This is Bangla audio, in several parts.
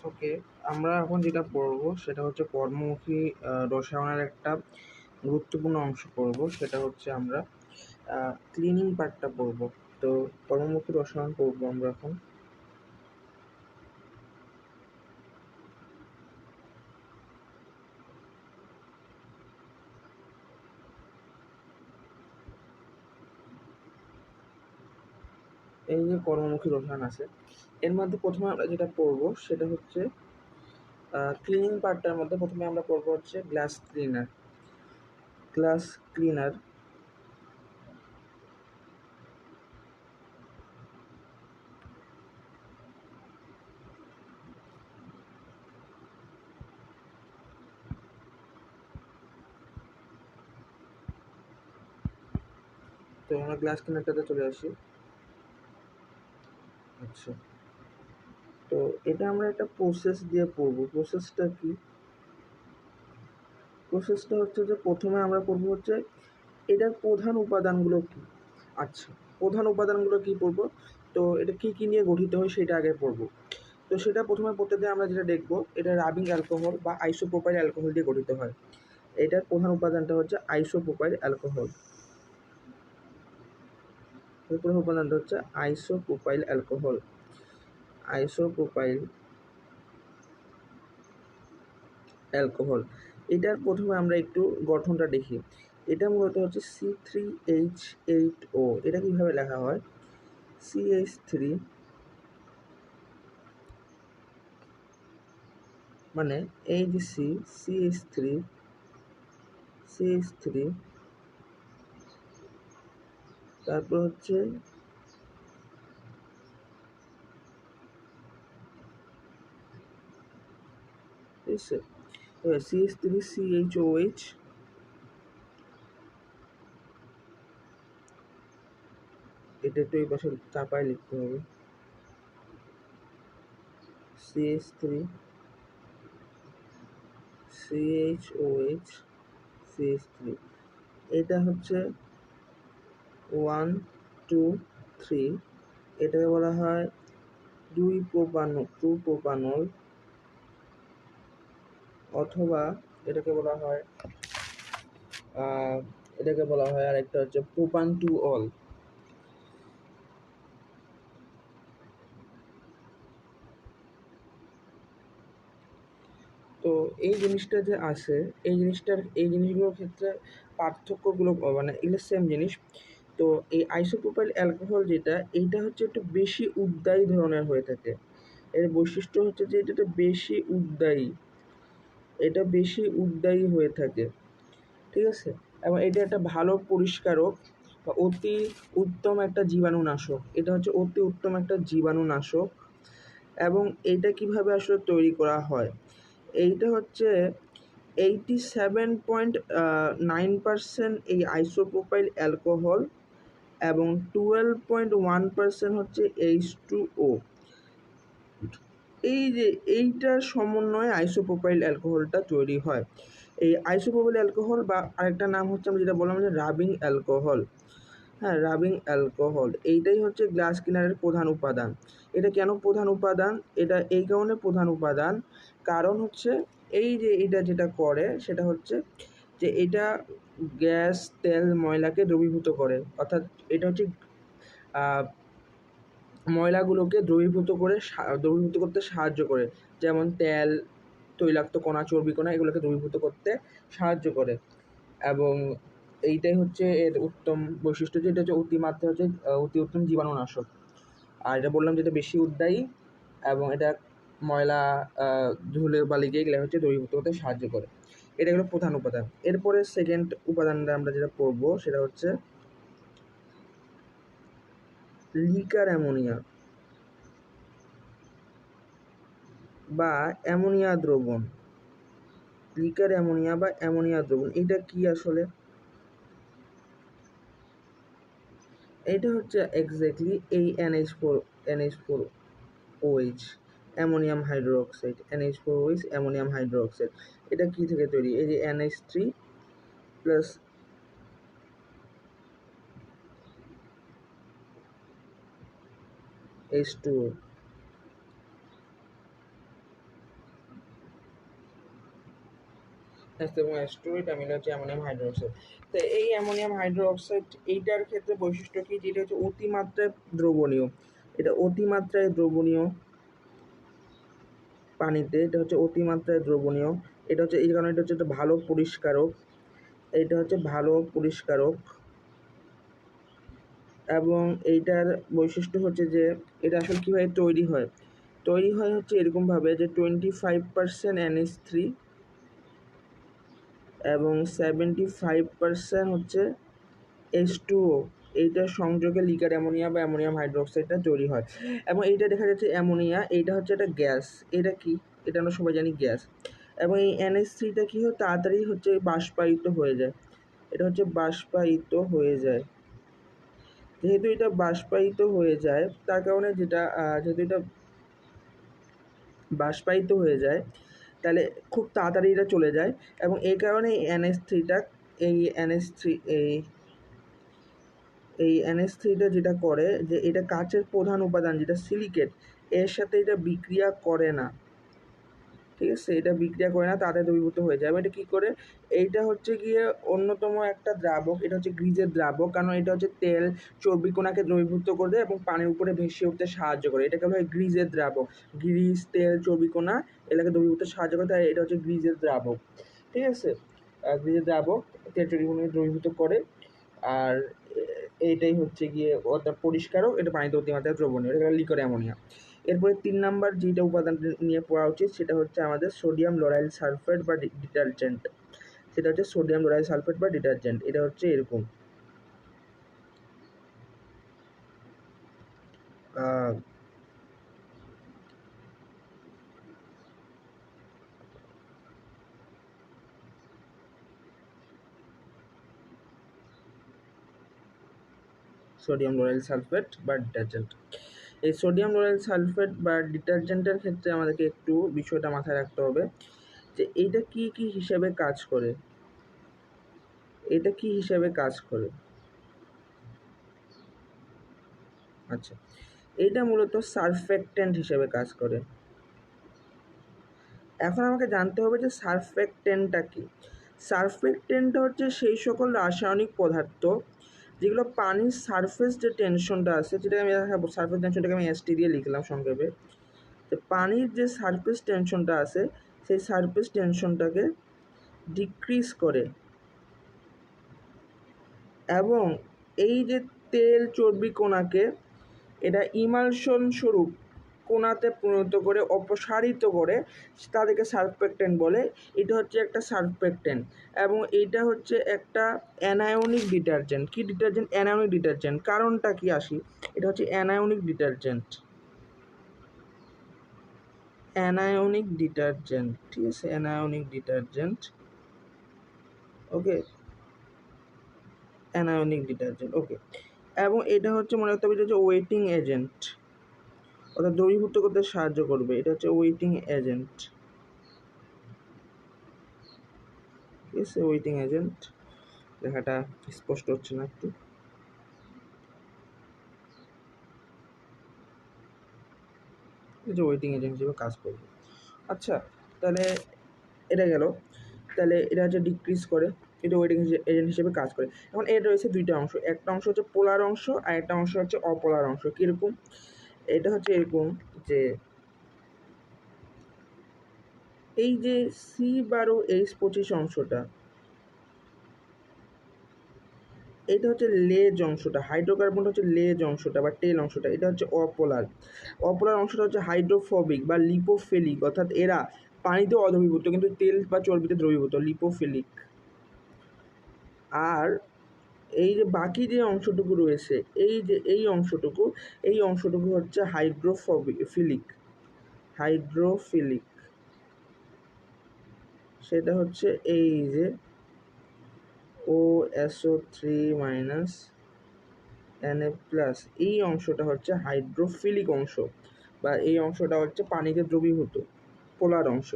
ওকে, আমরা এখন যেটা পড়ব সেটা হচ্ছে কর্মমুখী রসায়নের একটা গুরুত্বপূর্ণ অংশ পড়ব। সেটা হচ্ছে আমরা ক্লিনিং পার্টটা পড়ব। তো কর্মমুখী রসায়ন পড়ব আমরা এখন। এই যে কর্মমুখী রসায়ন আছে, এর মধ্যে প্রথমে আমরা যেটা পড়ব সেটা হচ্ছে ক্লিনিং পার্টটার মধ্যে প্রথমে আমরা পড়ব হচ্ছে গ্লাস ক্লিনার। গ্লাস ক্লিনার তো আমরা গ্লাস ক্লিনারটাতে চলে আসি। আচ্ছা, তো এটা আমরা একটা প্রসেস দিয়ে পড়ব। প্রসেসটা কি? প্রসেসটা হচ্ছে যে প্রথমে আমরা পড়ব হচ্ছে এটার প্রধান উপাদানগুলো কী। আচ্ছা, প্রধান উপাদানগুলো কী পড়ব, তো এটা কী কী নিয়ে গঠিত হয় সেটা আগে পড়ব। তো সেটা প্রথমে পড়তে দিয়ে আমরা যেটা দেখব, এটা রাবিং অ্যালকোহল বা আইসোপ্রোপাইল অ্যালকোহল দিয়ে গঠিত হয়। এটার প্রধান উপাদানটা হচ্ছে আইসোপ্রোপাইল অ্যালকোহল। এর প্রধান উপাদানটা হচ্ছে আইসোপ্রোপাইল অ্যালকোহল। আইসোপ্রোপাইল অ্যালকোহল, এটার প্রথমে আমরা একটু গঠনটা দেখি। এটা মূলত হচ্ছে C3H8O। এটা কীভাবে লেখা হয়? CH3 মানে এই যে CH3 তারপর হচ্ছে CH3CHOH, এটা একটু এই পাশে চাপায় লিখতে হবে। CH3CHOH, এটা হচ্ছে 1 2 3। এটাকে বলা হয় 2 প্রোপানল, অথবা এটাকে বলা হয় আরেকটা হচ্ছে প্রোপান-2-অল। তো এই জিনিসটা যে আছে, এই জিনিসগুলোর ক্ষেত্রে পার্থক্যগুলো মানে এগুলো সেম জিনিস। তো এই আইসোপ্রোপাইল অ্যালকোহল যেটা, এইটা হচ্ছে একটু বেশি উদ্দায়ী ধরনের হয়ে থাকে। এর বৈশিষ্ট্য হচ্ছে যে এটা বেশি উদ্দায়ী হয়ে থাকে, ঠিক আছে? এবং এটা একটা ভালো পরিষ্কারক বা অতি উত্তম একটা জীবাণুনাশক। এটা হচ্ছে অতি উত্তম একটা জীবাণুনাশক। এবং এইটা কিভাবে আসলে তৈরি করা হয়, এইটা হচ্ছে 87.9% এই আইসোপ্রোপাইল অ্যালকোহল এবং 12.1% হচ্ছে H2O। এই যে এইটার সমন্বয়ে আইসোপ্রোপাইল অ্যালকোহলটা তৈরি হয়। এই আইসোপ্রোপাইল অ্যালকোহল বা আরেকটা নাম হচ্ছে আমি যেটা বললাম যে রাবিং অ্যালকোহল। হ্যাঁ, রাবিং অ্যালকোহল এইটাই হচ্ছে গ্লাস ক্লিনারের প্রধান উপাদান। এটা কেন প্রধান উপাদান? এটা এই কারণে প্রধান উপাদান, কারণ হচ্ছে এই যে এটা যেটা করে সেটা হচ্ছে যে এটা গ্যাস, তেল, ময়লাকে দ্রবীভূত করে। অর্থাৎ এটা হচ্ছে ময়লাগুলোকে দ্রবীভূত করতে সাহায্য করে। যেমন তেল, তৈলাক্ত কণা, চর্বি কণা, এগুলোকে দ্রবীভূত করতে সাহায্য করে। এবং এইটাই হচ্ছে এর উত্তম বৈশিষ্ট্য, যে এটা হচ্ছে অতি উত্তম জীবাণুনাশক। আর এটা বললাম যে এটা বেশি উদ্দায়ী এবং এটা ময়লা, ধুলো বালিকে এগুলো হচ্ছে দ্রবীভূত করতে সাহায্য করে। এটা হলো প্রধান উপাদান। এরপরে সেকেন্ড উপাদানটা আমরা যেটা পড়বো সেটা হচ্ছে লিকার অ্যামোনিয়া বা অ্যামোনিয়া দ্রবণ। লিকার অ্যামোনিয়া বা অ্যামোনিয়া দ্রবণ, এটা কি আসলে? এটা হচ্ছে এক্স্যাক্টলি এই NH4OH, ammonium hydroxide. NH4OH ammonium hydroxide, এটা কি থেকে তৈরি? এই যে NH3 প্লাস H2O, এবং H2 এটা মিলে হচ্ছে অ্যামোনিয়াম হাইড্রোক্সাইড। তো এই অ্যামোনিয়াম হাইড্রোক্সাইড এইটার ক্ষেত্রে বৈশিষ্ট্য কি, যেটা হচ্ছে অতিমাত্রায় দ্রবণীয়, এটা অতিমাত্রায় দ্রবণীয় পানিতে, এটা হচ্ছে অতিমাত্রায় দ্রবণীয়, এটা হচ্ছে এই কারণে এটা হচ্ছে একটা ভালো পরিষ্কারক, এটা হচ্ছে ভালো পরিষ্কারক। এবং এইটার বৈশিষ্ট্য হচ্ছে যে এটা আসলে কীভাবে তৈরি হয় হচ্ছে এরকমভাবে যে 25% NH3 এবং 75% হচ্ছে H2O, এইটার সংযোগে লিকার অ্যামোনিয়া বা অ্যামোনিয়াম হাইড্রোক্সাইডটা তৈরি হয়। এবং এইটা দেখা যাচ্ছে অ্যামোনিয়া, এইটা হচ্ছে একটা গ্যাস, এটা কি, এটা আমরা সবাই জানি গ্যাস। এবং এই NH3টা কী হয়, তাড়াতাড়ি হচ্ছে বাষ্পায়িত হয়ে যায়, এটা হচ্ছে বাষ্পায়িত হয়ে যায়। যেহেতু এটা বাষ্পায়িত হয়ে যায়, তার কারণে যেহেতু এটা বাষ্পায়িত হয়ে যায়, তাহলে খুব তাড়াতাড়ি এটা চলে যায়। এবং এই কারণে এই NH3টা যেটা করে যে এটা কাচের প্রধান উপাদান যেটা সিলিকেট, এর সাথে এটা বিক্রিয়া করে না, ঠিক আছে, এটা বিক্রিয়া করে না, তাতে দ্রবীভূত হয়ে যায়। এটা কী করে, এইটা হচ্ছে গিয়ে অন্যতম একটা দ্রাবক, এটা হচ্ছে গ্রিজের দ্রাবক, কারণ এটা হচ্ছে তেল চর্বি কণাকে দ্রবীভূত করে দেয় এবং পানির উপরে ভেসে উঠতে সাহায্য করে, এটাকে বলা হয় গ্রিজের দ্রাবক। গ্রিজ, তেল, চর্বি কণা এটাকে দ্রবীভূত সাহায্য করে, তাই এটা হচ্ছে গ্রিজের দ্রাবক, ঠিক আছে। গ্রিজের দ্রাবক তেল চর্বি কণাকে দ্রবীভূত করে। আর এইটাই হচ্ছে গিয়ে ওটা পরিষ্কারক, এটা পানিতে অতিমাত্রায় দ্রবণীয়, এটা লিকার অ্যামোনিয়া। এরপরে 3 নাম্বার যেটা উপাদান নিয়ে পড়া উচিত সেটা হচ্ছে আমাদের সোডিয়াম লরাইল সালফেট বা ডিটারজেন্ট। সেটা হচ্ছে সোডিয়াম লরাইল সালফেট বা ডিটারজেন্ট, এটা হচ্ছে এরকম সোডিয়াম লরাইল সালফেট বা ডিটারজেন্ট। এই সোডিয়াম লরাইল সালফেট বা ডিটারজেন্টের ক্ষেত্রে আমাদেরকে একটু বিষয়টা মাথায় রাখতে হবে যে এইটা কি কি হিসেবে কাজ করে, এটা কি হিসেবে কাজ করে। আচ্ছা, এইটা মূলত সারফেক্টেন্ট হিসেবে কাজ করে। এখন আমাকে জানতে হবে যে সারফেক্টেন্টটা কি। সারফেক্টেন্টটা হচ্ছে সেই সকল রাসায়নিক পদার্থ যেগুলো পানির সারফেস যে টেনশনটা আছে, যেটাকে আমি সারফেস টেনশনটাকে আমি ST দিয়ে লিখলাম সংক্ষেপে, তো পানির যে সারফেস টেনশনটা আছে সেই সারফেস টেনশনটাকে ডিক্রিজ করে এবং এই যে তেল চর্বি কণাকে এটা ইমালশন স্বরূপ কোনাতে পরিণত করে অপসারিত করে, তাদেরকে সারফেক্টেন্ট বলে। এটা হচ্ছে একটা সারফেক্টেন্ট এবং এটা হচ্ছে একটা অ্যানায়নিক ডিটারজেন্ট। কি ডিটারজেন্ট? Anionic detergent. কারণটা কি আসি, এটা হচ্ছে অ্যানায়নিক ডিটারজেন্ট, অ্যানায়নিক ডিটারজেন্ট, ঠিক আছে, অ্যানায়নিক ডিটারজেন্ট, ওকে, অ্যানায়নিক ডিটারজেন্ট, ওকে। এবং এটা হচ্ছে মনে রাখতে হবে, এটা হচ্ছে ওয়েটিং এজেন্ট, অর্থাৎ দ্রবীভূত করতে সাহায্য করবে, এটা হচ্ছে ওয়েটিং এজেন্ট, ঠিক আছে, ওয়েটিং এজেন্ট। লেখাটা স্পষ্ট হচ্ছে না একটু, এই যে ওয়েটিং এজেন্ট হিসেবে কাজ করবে। আচ্ছা, তাহলে এটা গেল, তাহলে এটা হচ্ছে ডিক্রিজ করে, এটা ওয়েটিং এজেন্ট হিসেবে কাজ করে। এখন এর রয়েছে দুইটা অংশ, একটা অংশ হচ্ছে পোলার অংশ আর একটা অংশ হচ্ছে অপোলার অংশ। কীরকম? এটা হচ্ছে এরকম যে এই যে C12H25 অংশটা, এটা হচ্ছে লেজ অংশটা, হাইড্রোকার্বনটা হচ্ছে লেজ অংশটা বা টেল অংশটা, এটা হচ্ছে অপোলার। অপোলার অংশটা হচ্ছে হাইড্রোফোবিক বা লিপোফিলিক, অর্থাৎ এরা পানিতে অদ্রবীভূত কিন্তু তেল বা চর্বিতে দ্রবীভূত, লিপোফিলিক। আর এই যে বাকি যে অংশটুকু রয়েছে, এই অংশটুকু হচ্ছে হাইড্রোফিলিক, সেটা হচ্ছে এই যে OSO3- Na+, এই অংশটা হচ্ছে হাইড্রোফিলিক অংশ বা এই অংশটা হচ্ছে পানিতে দ্রবীভূত পোলার অংশ।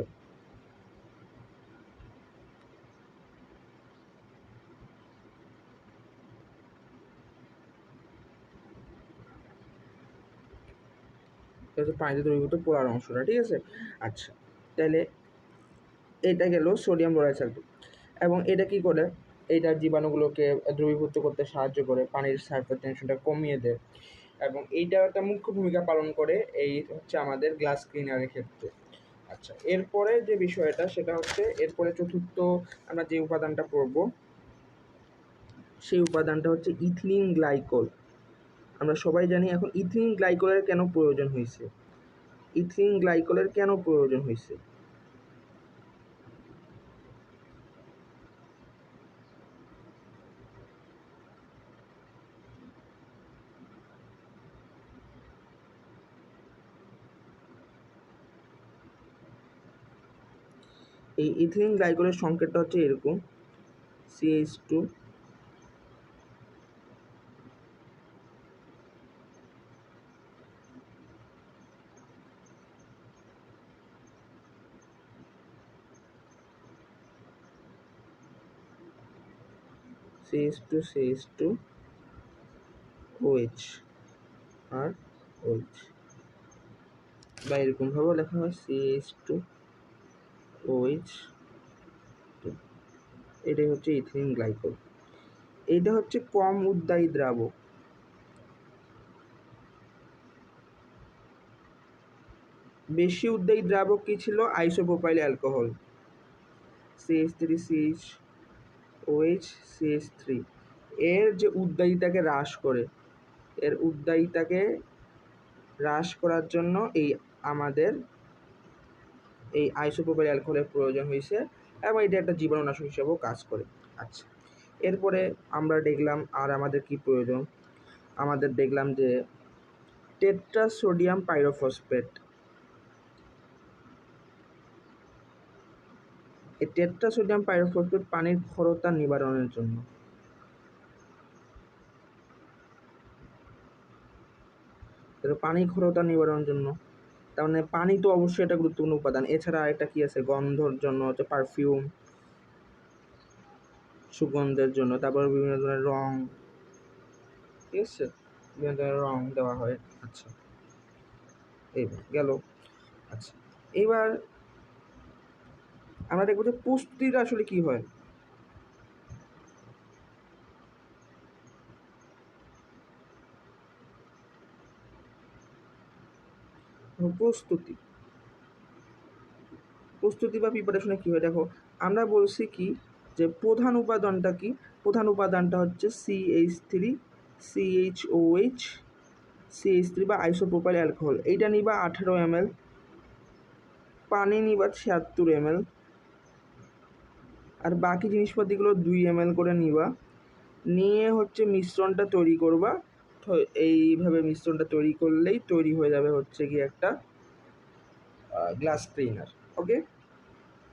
এটা হচ্ছে পানিতে দ্রবীভূত পোলার অংশটা, ঠিক আছে। আচ্ছা, তাহলে এটা গেল সোডিয়াম লরাইল সালফেট। এবং এটা কি করে, এইটার জীবাণুগুলোকে দ্রবীভূত করতে সাহায্য করে, পানির সারফেস টেনশনটা কমিয়ে দেয়, এবং এইটা একটা মুখ্য ভূমিকা পালন করে এই হচ্ছে আমাদের গ্লাস ক্লিনারের ক্ষেত্রে। আচ্ছা, এরপরে যে বিষয়টা সেটা হচ্ছে, এরপরে চতুর্থ আমরা যে উপাদানটা পড়ব সেই উপাদানটা হচ্ছে ইথিলিন গ্লাইকল। আমরা সবাই জানি এখন ইথিলিন গ্লাইকলের কেন প্রয়োজন হয়েছে, ইথিলিন গ্লাইকলের কেন প্রয়োজন হয়েছে। এই ইথিলিন গ্লাইকলের সংকেতটা হচ্ছে এরকম, CH2 CH2 OH আর OH, বা এরকমভাবেও লেখা হয় CH2 OH, এটাই হচ্ছে ইথিলিন গ্লাইকল। এইটা হচ্ছে কম উদ্বায়ী দ্রাবক। বেশি উদ্বায়ী দ্রাবক কি ছিল, isopropyl alcohol, CH3CH OH CH3। এর যে উদ্বায়িতাকে হ্রাস করে, এর উদ্বায়িতাকে হ্রাস করার জন্য আমাদের এই আইসোপ্রোপাইল অ্যালকোহলের প্রয়োজন হয়েছে, এবং এটা একটা জীবাণুনাশক হিসেবেও কাজ করে। আচ্ছা, এরপরে আমরা দেখলাম আর আমাদের কি প্রয়োজন, আমাদের দেখলাম যে টেট্রাসোডিয়াম পাইরোফসফেট। এই টেট্রাসোডিয়াম পাইরোফসফেট পানির ক্ষরতা নিবারণের জন্য, পানি ক্ষরতা নিবারণের জন্য, তার মানে পানি তো অবশ্যই একটা গুরুত্বপূর্ণ উপাদান। এছাড়া আরেকটা কি আছে, গন্ধর জন্য হচ্ছে পারফিউম, সুগন্ধের জন্য, তারপর বিভিন্ন ধরনের রং, ঠিক আছে, বিভিন্ন ধরনের রং দেওয়া হয়। আচ্ছা, এই গেল। আচ্ছা, এইবার আমরা দেখবো যে প্রস্তুতিটা আসলে কি হয়। প্রস্তুতি বা প্রিপারেশনে কী হয়, দেখো আমরা বলছি কি যে প্রধান উপাদানটা কি, প্রধান উপাদানটা হচ্ছে CH3 বা আইসোপ্রোপাইল অ্যালকোহল। এইটা নিবা 18 ml, পানি নিবা 76 ml, আর বাকি জিনিসপাতিগুলো 2 ml করে নিবা, নিয়ে হচ্ছে মিশ্রণটা তৈরি করবা। এইভাবে মিশ্রণটা তৈরি করলেই তৈরি হয়ে যাবে হচ্ছে কি একটা গ্লাস ক্লিনার। ওকে,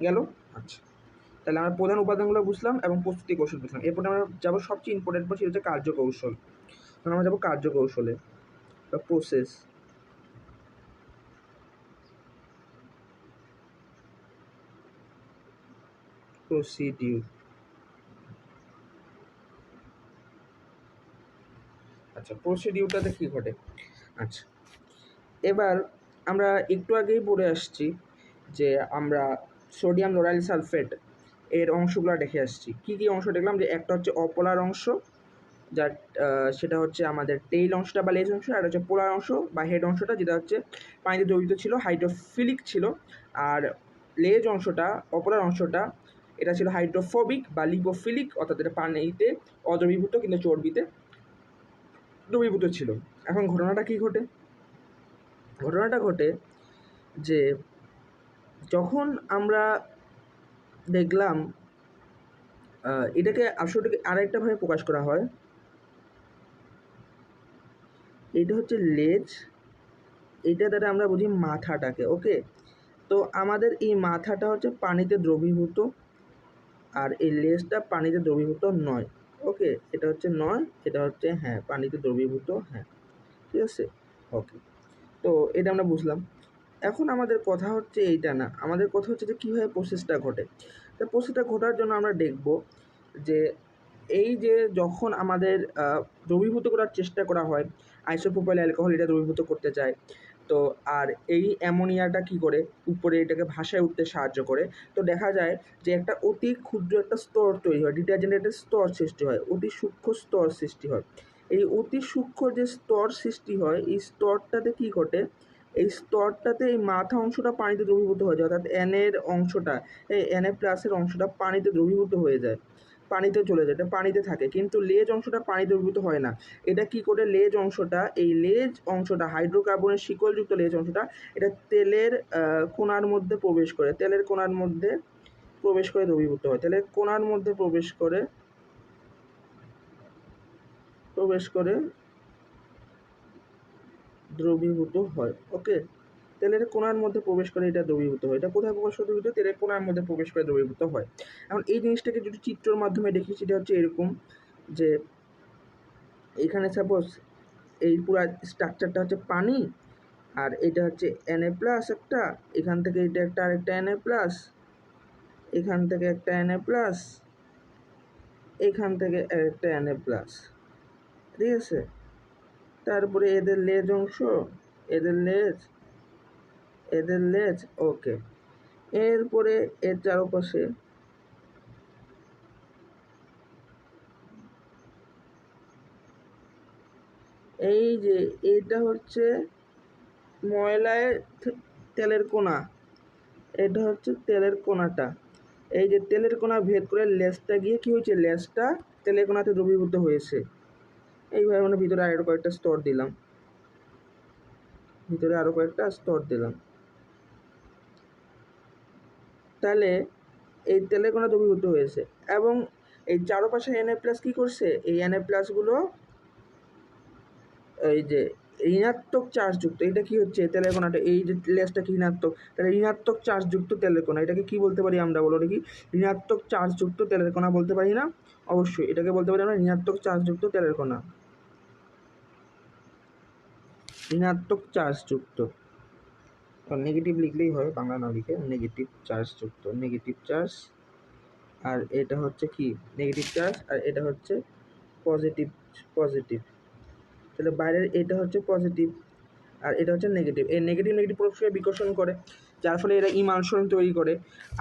গেল। আচ্ছা, তাহলে আমরা প্রধান উপাদানগুলো বুঝলাম এবং প্রস্তুতি কৌশল বুঝলাম। এরপরে আমরা যাবো সবচেয়ে ইম্পর্টেন্ট পর, সেটা হচ্ছে কার্যকৌশল। এখন আমরা যাবো কার্যকৌশলে বা প্রসিডিউর। আচ্ছা, প্রসিডিউরটাতে কী ঘটে। আচ্ছা, এবার আমরা একটু আগেই পড়ে আসছি যে আমরা সোডিয়াম লোরাইল সালফেট এর অংশগুলো দেখে আসছি। কী কী অংশ দেখলাম, যে একটা হচ্ছে অপোলার অংশ, যার সেটা হচ্ছে আমাদের টেইল অংশটা বা লেজ অংশ, আর হচ্ছে পোলার অংশ বা হেড অংশটা, যেটা হচ্ছে পানিতে দ্রবীভূত ছিল, হাইড্রোফিলিক ছিল। আর লেজ অংশটা, অপোলার অংশটা, এটা ছিল হাইড্রোফোবিক বা লিপোফিলিক, অর্থাৎ এটা পানিতে অদ্রবীভূত কিন্তু চর্বিতে দ্রবীভূত ছিল। এখন ঘটনাটা কি ঘটে, ঘটনাটা ঘটে যে যখন আমরা দেখলাম এটাকে আসলে আরেকটাভাবে প্রকাশ করা হয়, এটা হচ্ছে লেজ, এটা দ্বারা আমরা বুঝি মাথাটাকে। ওকে, তো আমাদের এই মাথাটা হচ্ছে পানিতে দ্রবীভূত, আর এই লেজটা পানিতে দ্রবীভূত নয়। ওকে, এটা হচ্ছে নয়, এটা হচ্ছে হ্যাঁ পানিতে দ্রবীভূত, হ্যাঁ, ঠিক আছে। ওকে, তো এটা আমরা বুঝলাম। এখন আমাদের কথা হচ্ছে এইটা না, আমাদের কথা হচ্ছে যে কীভাবে প্রসেসটা ঘটে। তো প্রসেসটা ঘটার জন্য আমরা দেখব যে এই যে যখন আমাদের দ্রবীভূত করার চেষ্টা করা হয়, আইসোপ্রোপাইল অ্যালকোহল এটা দ্রবীভূত করতে চায়। তো আর এই অ্যামোনিয়াটা কি করে উপরে এটাকে ভাসায় উঠতে সাহায্য করে। তো দেখা যায় যে একটা অতি ক্ষুদ্র একটা স্তর তৈরি হয়, ডিটারজেন্টের একটা স্তর সৃষ্টি হয়, অতি সূক্ষ্ম স্তর সৃষ্টি হয়। এই অতি সূক্ষ্ম যে স্তর সৃষ্টি হয় এই স্তরটাতে কি ঘটে, এই স্তরটাতে এই মাথা অংশটা পানিতে দ্রবীভূত হয়ে যায়, অর্থাৎ এনের অংশটা, এই এনএ প্লাসের অংশটা পানিতে দ্রবীভূত হয়ে যায়, পানিতে চলে যায়, এটা পানিতে থাকে। কিন্তু লেজ অংশটা পানি দ্রবীভূত হয় না। এটা কি করে লেজ অংশটা, এই লেজ অংশটা হাইড্রোকার্বনের শিকলযুক্ত লেজ অংশটা এটা তেলের কোণার মধ্যে প্রবেশ করে, তেলের কোণার মধ্যে প্রবেশ করে দ্রবীভূত হয়, তেলের কোণার মধ্যে প্রবেশ করে দ্রবীভূত হয়। ওকে, তেলের কোণার মধ্যে প্রবেশ করে এটা দ্রবীভূত হয়। এটা কোথায় প্রবেশ করে দ্রবীভূত হয়? তেলের কোণার মধ্যে প্রবেশ করে দ্রবীভূত হয়। এখন এই জিনিসটাকে যদি চিত্রের মাধ্যমে দেখি সেটা হচ্ছে এরকম যে এখানে সাপোজ এই পুরো স্ট্রাকচারটা হচ্ছে পানি, আর এটা হচ্ছে Na প্লাস একটা, এখান থেকে এটা একটা আরেকটা Na প্লাস, এখান থেকে একটা Na প্লাস, এখান থেকে একটা Na প্লাস, ঠিক আছে। তারপরে এদের লেজ অংশ, এদের লেজ ওকে। এরপরে এর চারপাশে এই যে এটা হচ্ছে ময়লায় তেলের কোণা, এটা হচ্ছে তেলের কোণাটা, এই যে তেলের কোণা ভেদ করে লেজটা গিয়ে কি হয়েছে, লেজটা তেলের কোণাতে দ্রবীভূত হয়েছে। এইভাবে মানে ভিতরে আরও কয়েকটা স্তর দিলাম, তাহলে এই তেলের কোণা দ্রবীভূত হয়েছে। এবং এই চারপাশে Na প্লাস কী করছে, এই Na প্লাসগুলো এই যে ঋণাত্মক চার্জযুক্ত, এটা কি হচ্ছে তেলের কোণাটা, এই যে লেজটা কি ঋণাত্মক, তাহলে ঋণাত্মক চার্জযুক্ত তেলের কোণা, এটাকে কি বলতে পারি আমরা, বলো দেখি। ঋণাত্মক চার্জযুক্ত তেলের কোণা বলতে পারি না? অবশ্যই এটাকে বলতে পারি আমরা ঋণাত্মক চার্জযুক্ত তেলের কোণা, ঋণাত্মক চার্জযুক্ত। নেগেটিভ লিখলেই হয়, বাংলা না লিখে নেগেটিভ চার্জযুক্ত, নেগেটিভ চার্জ, আর এটা হচ্ছে কি নেগেটিভ চার্জ, আর এটা হচ্ছে পজিটিভ। তাহলে বাইরের এটা হচ্ছে পজিটিভ আর এটা হচ্ছে নেগেটিভ। এই নেগেটিভ পরস্পর বিকর্ষণ করে, যার ফলে এরা ইমালশন তৈরি করে।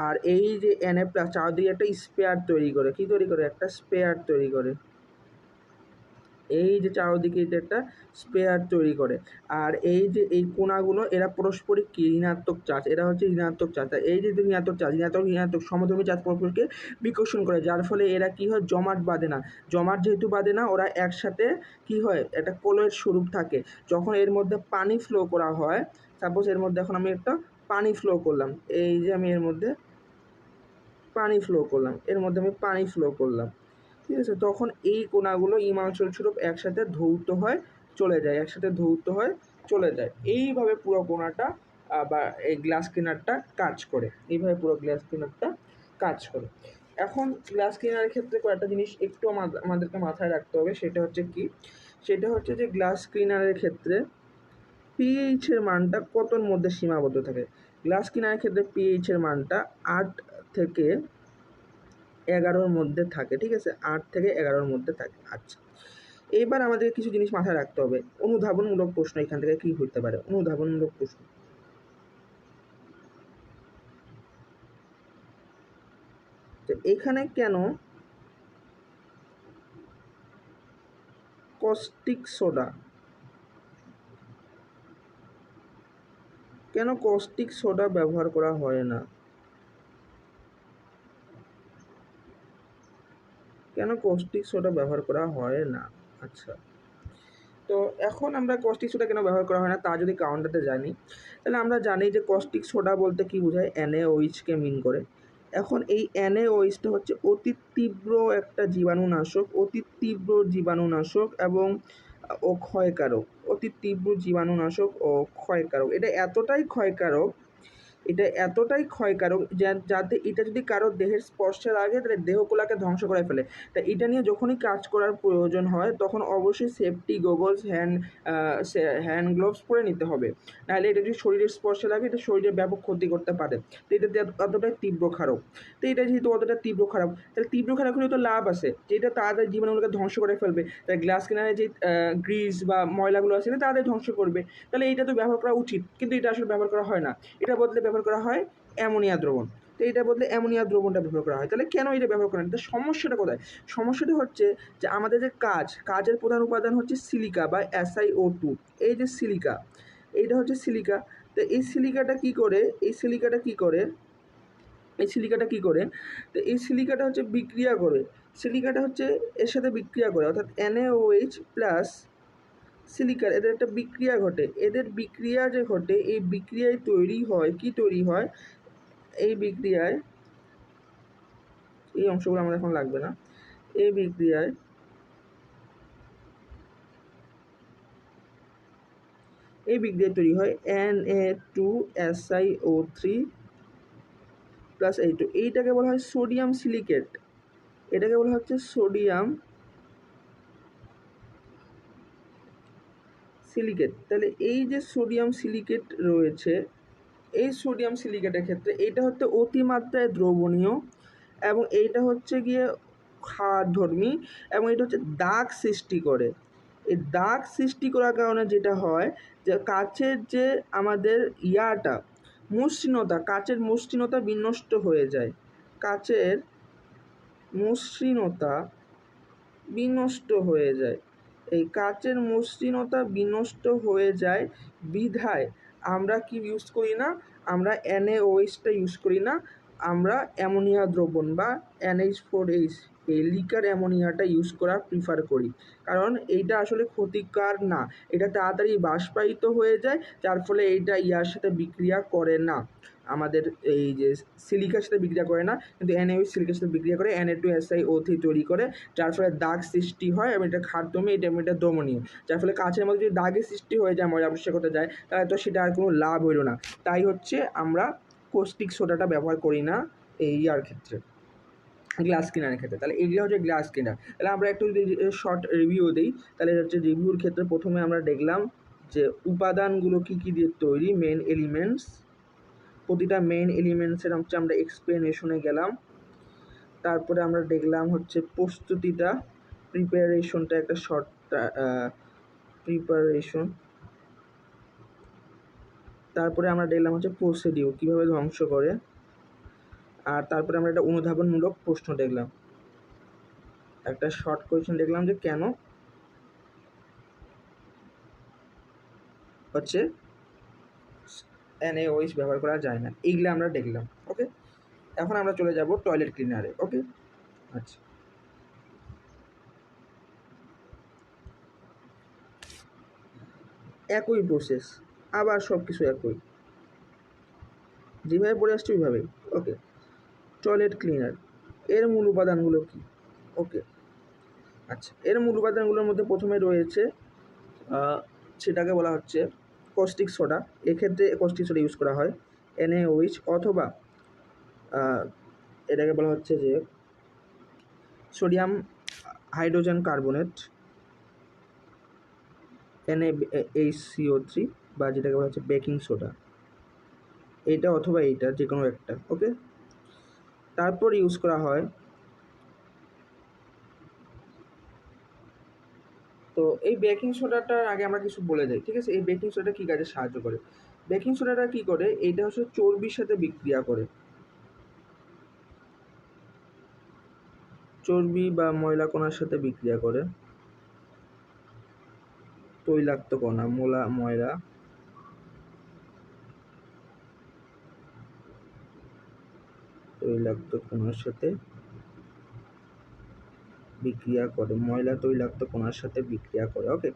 আর এই যে Na প্লাস চারদিকে একটা স্পেয়ার তৈরি করে, কি তৈরি করে, একটা স্পেয়ার তৈরি করে, এই যে চারদিকে এটা একটা স্পেয়ার তৈরি করে। আর এই যে এই কোণাগুলো এরা পারস্পরিক কি ঋণাত্মক চার্জ, এরা হচ্ছে ঋণাত্মক চার্জ। এই যে ঋণাত্মক চার্জ, ঋণাত্মক সমধর্মী চার্জ পরস্পরকে বিকর্ষণ করে, যার ফলে এরা কি হয়, জমাট বাঁধে না। জমাট যেহেতু বাঁধে না, ওরা একসাথে কি হয়, একটা কলয়ের স্বরূপ থাকে। যখন এর মধ্যে পানি ফ্লো করা হয়, সাপোজ এর মধ্যে এখন আমি একটা পানি ফ্লো করলাম, এই যে আমি এর মধ্যে পানি ফ্লো করলাম, ঠিক আছে, তখন এই কোণাগুলো ইমালশন স্বরূপ একসাথে ধৌত হয় চলে যায়, এইভাবে পুরো কোণাটা বা এই গ্লাস ক্লিনারটা কাজ করে। এখন গ্লাস ক্লিনারের ক্ষেত্রে কয়েকটা জিনিস একটু আমাদেরকে মাথায় রাখতে হবে, সেটা হচ্ছে যে গ্লাস ক্লিনারের ক্ষেত্রে পিএইচের মানটা কতর মধ্যে সীমাবদ্ধ থাকে। গ্লাস ক্লিনারের ক্ষেত্রে পিএইচের মানটা 8 থেকে 11-র মধ্যে থাকে, ঠিক আছে, 8 থেকে 11-র মধ্যে থাকে। আচ্ছা, এবার আমাদের কিছু জিনিস মাথায় রাখতে হবে। অনুধাবনমূলক প্রশ্ন এখান থেকে কি হতে পারে, অনুধাবনমূলক প্রশ্ন। তো এখানে কেন কস্টিক সোডা ব্যবহার করা হয় না, আচ্ছা, তো এখন আমরা কস্টিক সোডা কেন ব্যবহার করা হয় না তা যদি কারণটাতে জানি, তাহলে আমরা জানি যে কস্টিক সোডা বলতে কি বোঝায়, NaOH-কে মিন করে। এখন এই NaOH-টা হচ্ছে অতি তীব্র একটা জীবাণুনাশক এবং ক্ষয়কারক, এটা এতটাই ক্ষয়কারক এটা এতটাই ক্ষয়কারক যাতে এটা যদি কারোর দেহের স্পর্শে লাগে তাহলে দেহকোলাকে ধ্বংস করে ফেলে। তা এটা নিয়ে যখনই কাজ করার প্রয়োজন হয় তখন অবশ্যই সেফটি গগলস, হ্যান্ড গ্লোভস পরে নিতে হবে, নাহলে এটা যদি শরীরের স্পর্শে লাগে এটা শরীরের ব্যাপক ক্ষতি করতে পারে। তো এটা অতটাই তীব্র খারাপ। তো এটা যেহেতু অতটা তীব্র খারাপ, তাহলে তীব্র খারাপ হলে তো লাভ আছে যে এটা তাড়াতাড়ি জীবাণুগুলোকে ধ্বংস করে ফেলবে। তাই গ্লাস ক্লিনারে যে গ্রিস বা ময়লাগুলো আছে এটা তাড়াতাড়ি ধ্বংস করবে, তাহলে এইটা তো ব্যবহার করা উচিত, কিন্তু এটা আসলে ব্যবহার করা হয় না। এটার বদলে ব্যবহার করা হয় অ্যামোনিয়া দ্রবণ। তো এটার বদলে অ্যামোনিয়া দ্রবণটা ব্যবহার করা হয়। তাহলে কেন এটা ব্যবহার করেন? তো সমস্যাটা কোথায়? সমস্যাটা হচ্ছে যে আমাদের যে কাজের প্রধান উপাদান হচ্ছে সিলিকা বা SiO2। এই যে সিলিকা, এইটা হচ্ছে সিলিকা। তো এই সিলিকাটা কি করে, এই সিলিকাটা কি করে, এই সিলিকাটা কি করে, তো এই সিলিকাটা হচ্ছে বিক্রিয়া করে, সিলিকাটা হচ্ছে এর সাথে বিক্রিয়া করে, অর্থাৎ NaOH প্লাস সিলিকার, এদের একটা বিক্রিয়া ঘটে। এদের বিক্রিয়া যে ঘটে, এই বিক্রিয়ায় তৈরি হয় কি, তৈরি হয় এই বিক্রিয়ায়, এই অংশগুলো আমাদের এখন লাগবে না, এই বিক্রিয়ায় তৈরি হয় Na2SiO3 প্লাস H2। এইটাকে বলা হয় সোডিয়াম সিলিকেট, এটাকে বলা হচ্ছে সোডিয়াম সিলিকেট। তাহলে এই যে সোডিয়াম সিলিকেট রয়েছে, এই সোডিয়াম সিলিকেটের ক্ষেত্রে এইটা হচ্ছে অতিমাত্রায় দ্রবণীয়, এবং এইটা হচ্ছে গিয়ে ক্ষারধর্মী, এবং এটা হচ্ছে দাগ সৃষ্টি করে। এই দাগ সৃষ্টি করার কারণে যেটা হয় যে কাচের যে আমাদের মসৃণতা, কাচের মসৃণতা বিনষ্ট হয়ে যায়, কাচের মসৃণতা বিনষ্ট হয়ে যায়, এই কাচের মসৃণতা বিনষ্ট হয়ে যায় বিধায় আমরা কি ইউজ করি না, আমরা NaOHটা ইউজ করি না, আমরা অ্যামোনিয়া দ্রবণ বা NH4H, এই লিকার অ্যামোনিয়াটা ইউজ করা প্রিফার করি। কারণ এইটা আসলে ক্ষতিকর না, এটা তাড়াতাড়ি বাষ্পায়িত হয়ে যায়, যার ফলে এইটা ইয়ার সাথে বিক্রিয়া করে না, আমাদের এই যে সিলিকার সাথে বিক্রিয়া করে না, কিন্তু NaOH সিলিকার সাথে বিক্রিয়া করে Na2SiO3 তৈরি করে, যার ফলে দাগ সৃষ্টি হয় এবং এটা খাদ্যমে, এটা দ্রবণীয়, যার ফলে কাচের মধ্যে যদি দাগের সৃষ্টি হয়ে যায়, ময়লা আবশ্যকতা যায়, তাহলে তো সেটা আর কোনো লাভ হইল না। তাই হচ্ছে আমরা কোস্টিক সোডাটা ব্যবহার করি না এই ইয়ার ক্ষেত্রে, গ্লাস ক্লিনারের ক্ষেত্রে। তাহলে এগুলো হচ্ছে গ্লাস ক্লিনার। তাহলে আমরা একটু যদি শর্ট রিভিউ দিই, তাহলে হচ্ছে রিভিউর ক্ষেত্রে প্রথমে আমরা দেখলাম যে উপাদানগুলো কী কী দিয়ে তৈরি, মেন এলিমেন্টস, প্রতিটা মেন এলিমেন্টসের হচ্ছে আমরা এক্সপ্লেনেশনে গেলাম। তারপরে আমরা দেখলাম হচ্ছে প্রস্তুতিটা, প্রিপারেশনটা, একটা শর্ট প্রিপারেশন। তারপরে আমরা দেখলাম হচ্ছে প্রসিডিউর, কীভাবে ধ্বংস করে। আর তারপরে আমরা একটা অনুধাবনমূলক প্রশ্ন দেখলাম, একটা শর্ট কোয়েশ্চেন দেখলাম যে কেন হচ্ছে NaOH ব্যবহার করা যায় না, এইগুলো আমরা দেখলাম। ওকে, এখন আমরা চলে যাব টয়লেট ক্লিনারে। ওকে, আচ্ছা, একই প্রসেস, আবার সব কিছু একই, যেভাবে পড়ে আসছে ওইভাবেই। ওকে, টয়লেট ক্লিনার, এর মূল উপাদানগুলো কী? ওকে, আচ্ছা, এর মূল উপাদানগুলোর মধ্যে প্রথমে রয়েছে সেটাকে বলা হচ্ছে কস্টিক সোডা। এক্ষেত্রে কস্টিক সোডা ইউজ করা হয়, NaOH, অথবা এটাকে বলা হচ্ছে যে সোডিয়াম হাইড্রোজেন কার্বনেট, NaHCO3, বা যেটাকে বলা হচ্ছে বেকিং সোডা, এইটা অথবা এইটা যে কোনো একটা। ওকে, তারপর ইউজ করা হয়, তো এই বেকিং সোডাটার আগে আমরা কিছু বলে যাই, ঠিক আছে? এই বেকিং সোডা কী কাজে সাহায্য করে? বেকিং সোডাটা কী করে, এইটা হচ্ছে চর্বির সাথে বিক্রিয়া করে, চর্বি বা ময়লা কণার সাথে বিক্রিয়া করে, তৈলাক্ত কণা, ময়লা, তৈলাক্ত কণার সাথে বিক্রিয়া করে, ময়লা তৈলাক্ত কণার সাথে বিক্রিয়া করে। ওকে,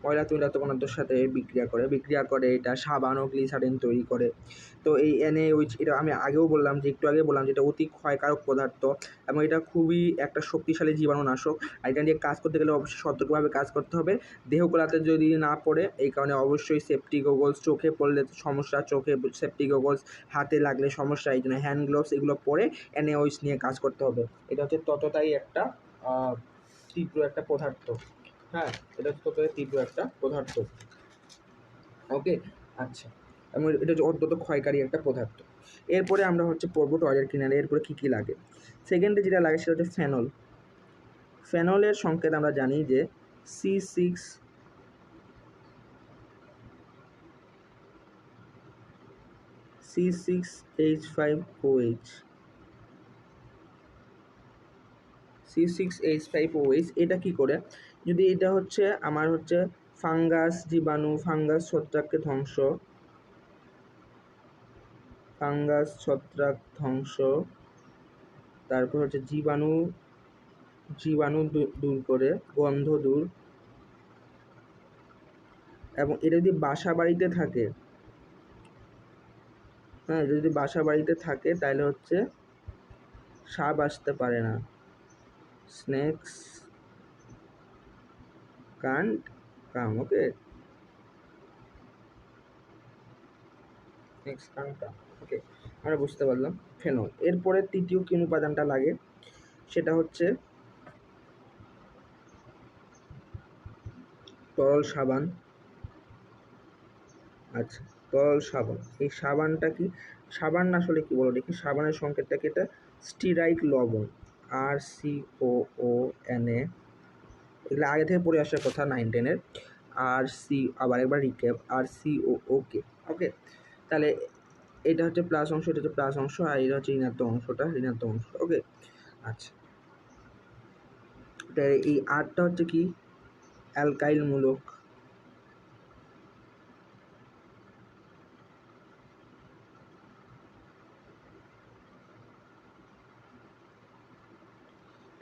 ময়লা তৈলাক্ত কণার সাথে বিক্রিয়া করে এটা সাবান ও গ্লিসারিন তৈরি করে। তো এই NaOH এটা আমি আগেও বললাম, যে একটু আগে বললাম, যেটা অতি ক্ষয়কারক পদার্থ এবং এটা খুবই একটা শক্তিশালী জীবাণুনাশক। আর এটা নিয়ে কাজ করতে গেলে অবশ্যই সতর্কভাবে কাজ করতে হবে, দেহ গোলাতে যদি না পড়ে। এই কারণে অবশ্যই সেফটি গগলস, চোখে পড়লে সমস্যা, চোখে সেফটি গগলস, হাতে লাগলে সমস্যা, এই জন্য হ্যান্ড গ্লোভস এগুলো পরে NaOH নিয়ে কাজ করতে হবে। এটা হচ্ছে ততটাই একটা তীব্র একটা পদার্থ। হ্যাঁ, এটা হচ্ছে ততটাই তীব্র একটা পদার্থ। ওকে, আচ্ছা, এবং এটা হচ্ছে অত্যন্ত ক্ষয়কারী একটা পদার্থ। এরপরে আমরা হচ্ছে পড়বো টয়লেট ক্লিনারে এরপরে কী কী লাগে। সেকেন্ডে যেটা লাগে সেটা হচ্ছে ফেনল। ফেনলের সংকেত আমরা জানি যে C6 C6H5OH, C6H5OH এটা কি করে, যদি এটা হচ্ছে আমার হচ্ছে ফাঙ্গাস, জীবাণু, ফাঙ্গাস ছত্রাককে ধ্বংস, ফাঙ্গাস ছত্রাক ধ্বংস, তারপর হচ্ছে জীবাণু দূর করে, গন্ধ দূর, এবং এটা যদি বাসা বাড়িতে থাকে, হ্যাঁ, এটা যদি বাসা বাড়িতে থাকে তাহলে হচ্ছে সাপ আসতে পারে না, snakes can't come. Okay, snakes can't come. Okay, আমরা বুঝতে পারলাম ফেনল। এরপরে তৃতীয় কোন উপাদানটা লাগে সেটা হচ্ছে তরল সাবান। আচ্ছা, তরল সাবান, এই সাবানটা কি, সাবান আসলে কি বলো দেখি, সাবানের সংকেতটা কি, এটা স্টিরাইড লবণ, RCOONA, এগুলো আগে থেকে পড়ে আসার কথা 9-10-এর। আবার একবার রিক্যাপ, RCOOK। ওকে, তাহলে এটা হচ্ছে প্লাস অংশ, এটা হচ্ছে প্লাস অংশ, আর এটা হচ্ছে ঋণাত্মক অংশ। ওকে, আচ্ছা, তাহলে এই আরটা হচ্ছে কি, অ্যালকাইল মূলক,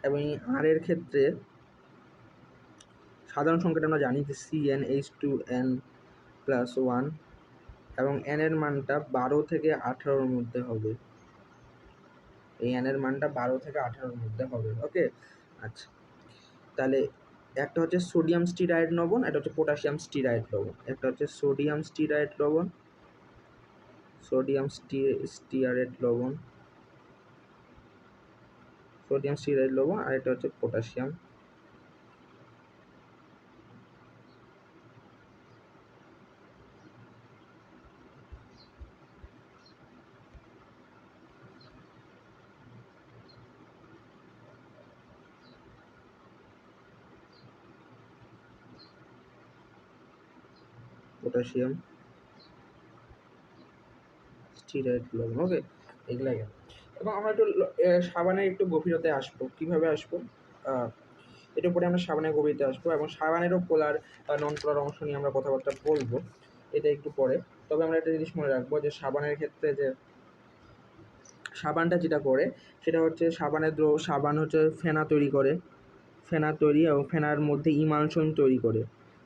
এবং এই আর এর ক্ষেত্রে সাধারণ সংকেত আমরা জানি যে CnH2n+1, এবং n এর মানটা 12 থেকে 18-র মধ্যে হবে। এই n এর মানটা 12 থেকে 18-র মধ্যে হবে। ওকে, আচ্ছা, তাহলে একটা হচ্ছে সোডিয়াম স্টিরাইড লবণ, এটা হচ্ছে পটাশিয়াম স্টিরাইড লবণ। একটা হচ্ছে সোডিয়াম স্টিরাইড লবণ, আর এটা হচ্ছে পটাশিয়াম। পটাশিয়াম স্টিরাইড লবণ। ওকে, এগুলাই গেল। এবং আমরা একটু সাবানের একটু গভীরতায় আসবো। কিভাবে আসবো, এটার উপরে আমরা সাবানের গভীরতায় আসবো, এবং সাবানেরও পোলার নন পোলার অংশ নিয়ে আমরা কথাবার্তা বলবো, এটা একটু পরে। তবে আমরা একটা জিনিস মনে রাখবো, যে সাবানের ক্ষেত্রে যে সাবানটা যেটা করে সেটা হচ্ছে সাবান হচ্ছে ফেনা তৈরি করে, এবং ফেনার মধ্যে ইমালশন তৈরি করে,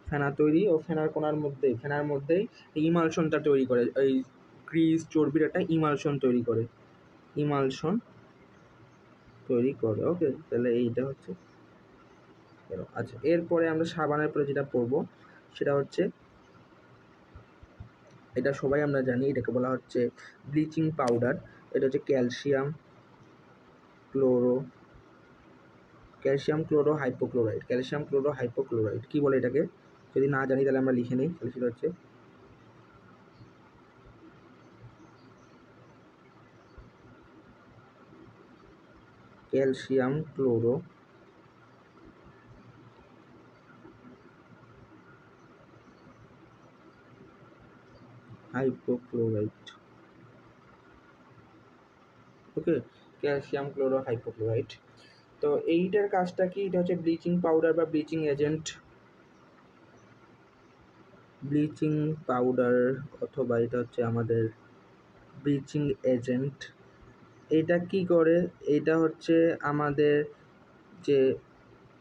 ফেনা তৈরি ও ফেনার মধ্যেই ইমালশনটা তৈরি করে, এই গ্রিস চর্বির একটা ইমালশন তৈরি করে। ওকে, তাহলে এইটা হচ্ছে। আচ্ছা, এরপরে আমরা সাবানের পরে যেটা পড়বো সেটা হচ্ছে, এটা সবাই আমরা জানি, এটাকে বলা হচ্ছে ব্লিচিং পাউডার। এটা হচ্ছে ক্যালসিয়াম ক্লোরো হাইপোক্লোরাইড। কি বলে এটাকে, যদি না জানি তাহলে আমরা লিখে নিই, তাহলে সেটা হচ্ছে ক্যালসিয়াম ক্লোরো হাইপোক্লোরাইড। ওকে, ক্যালসিয়াম ক্লোরো হাইপোক্লোরাইড। তো এইটার কাজটা কি, এটা হচ্ছে ব্লিচিং পাউডার বা ব্লিচিং পাউডার, অথবা এটা হচ্ছে আমাদের ব্লিচিং এজেন্ট। এটা কি করে, এটা হচ্ছে আমাদের যে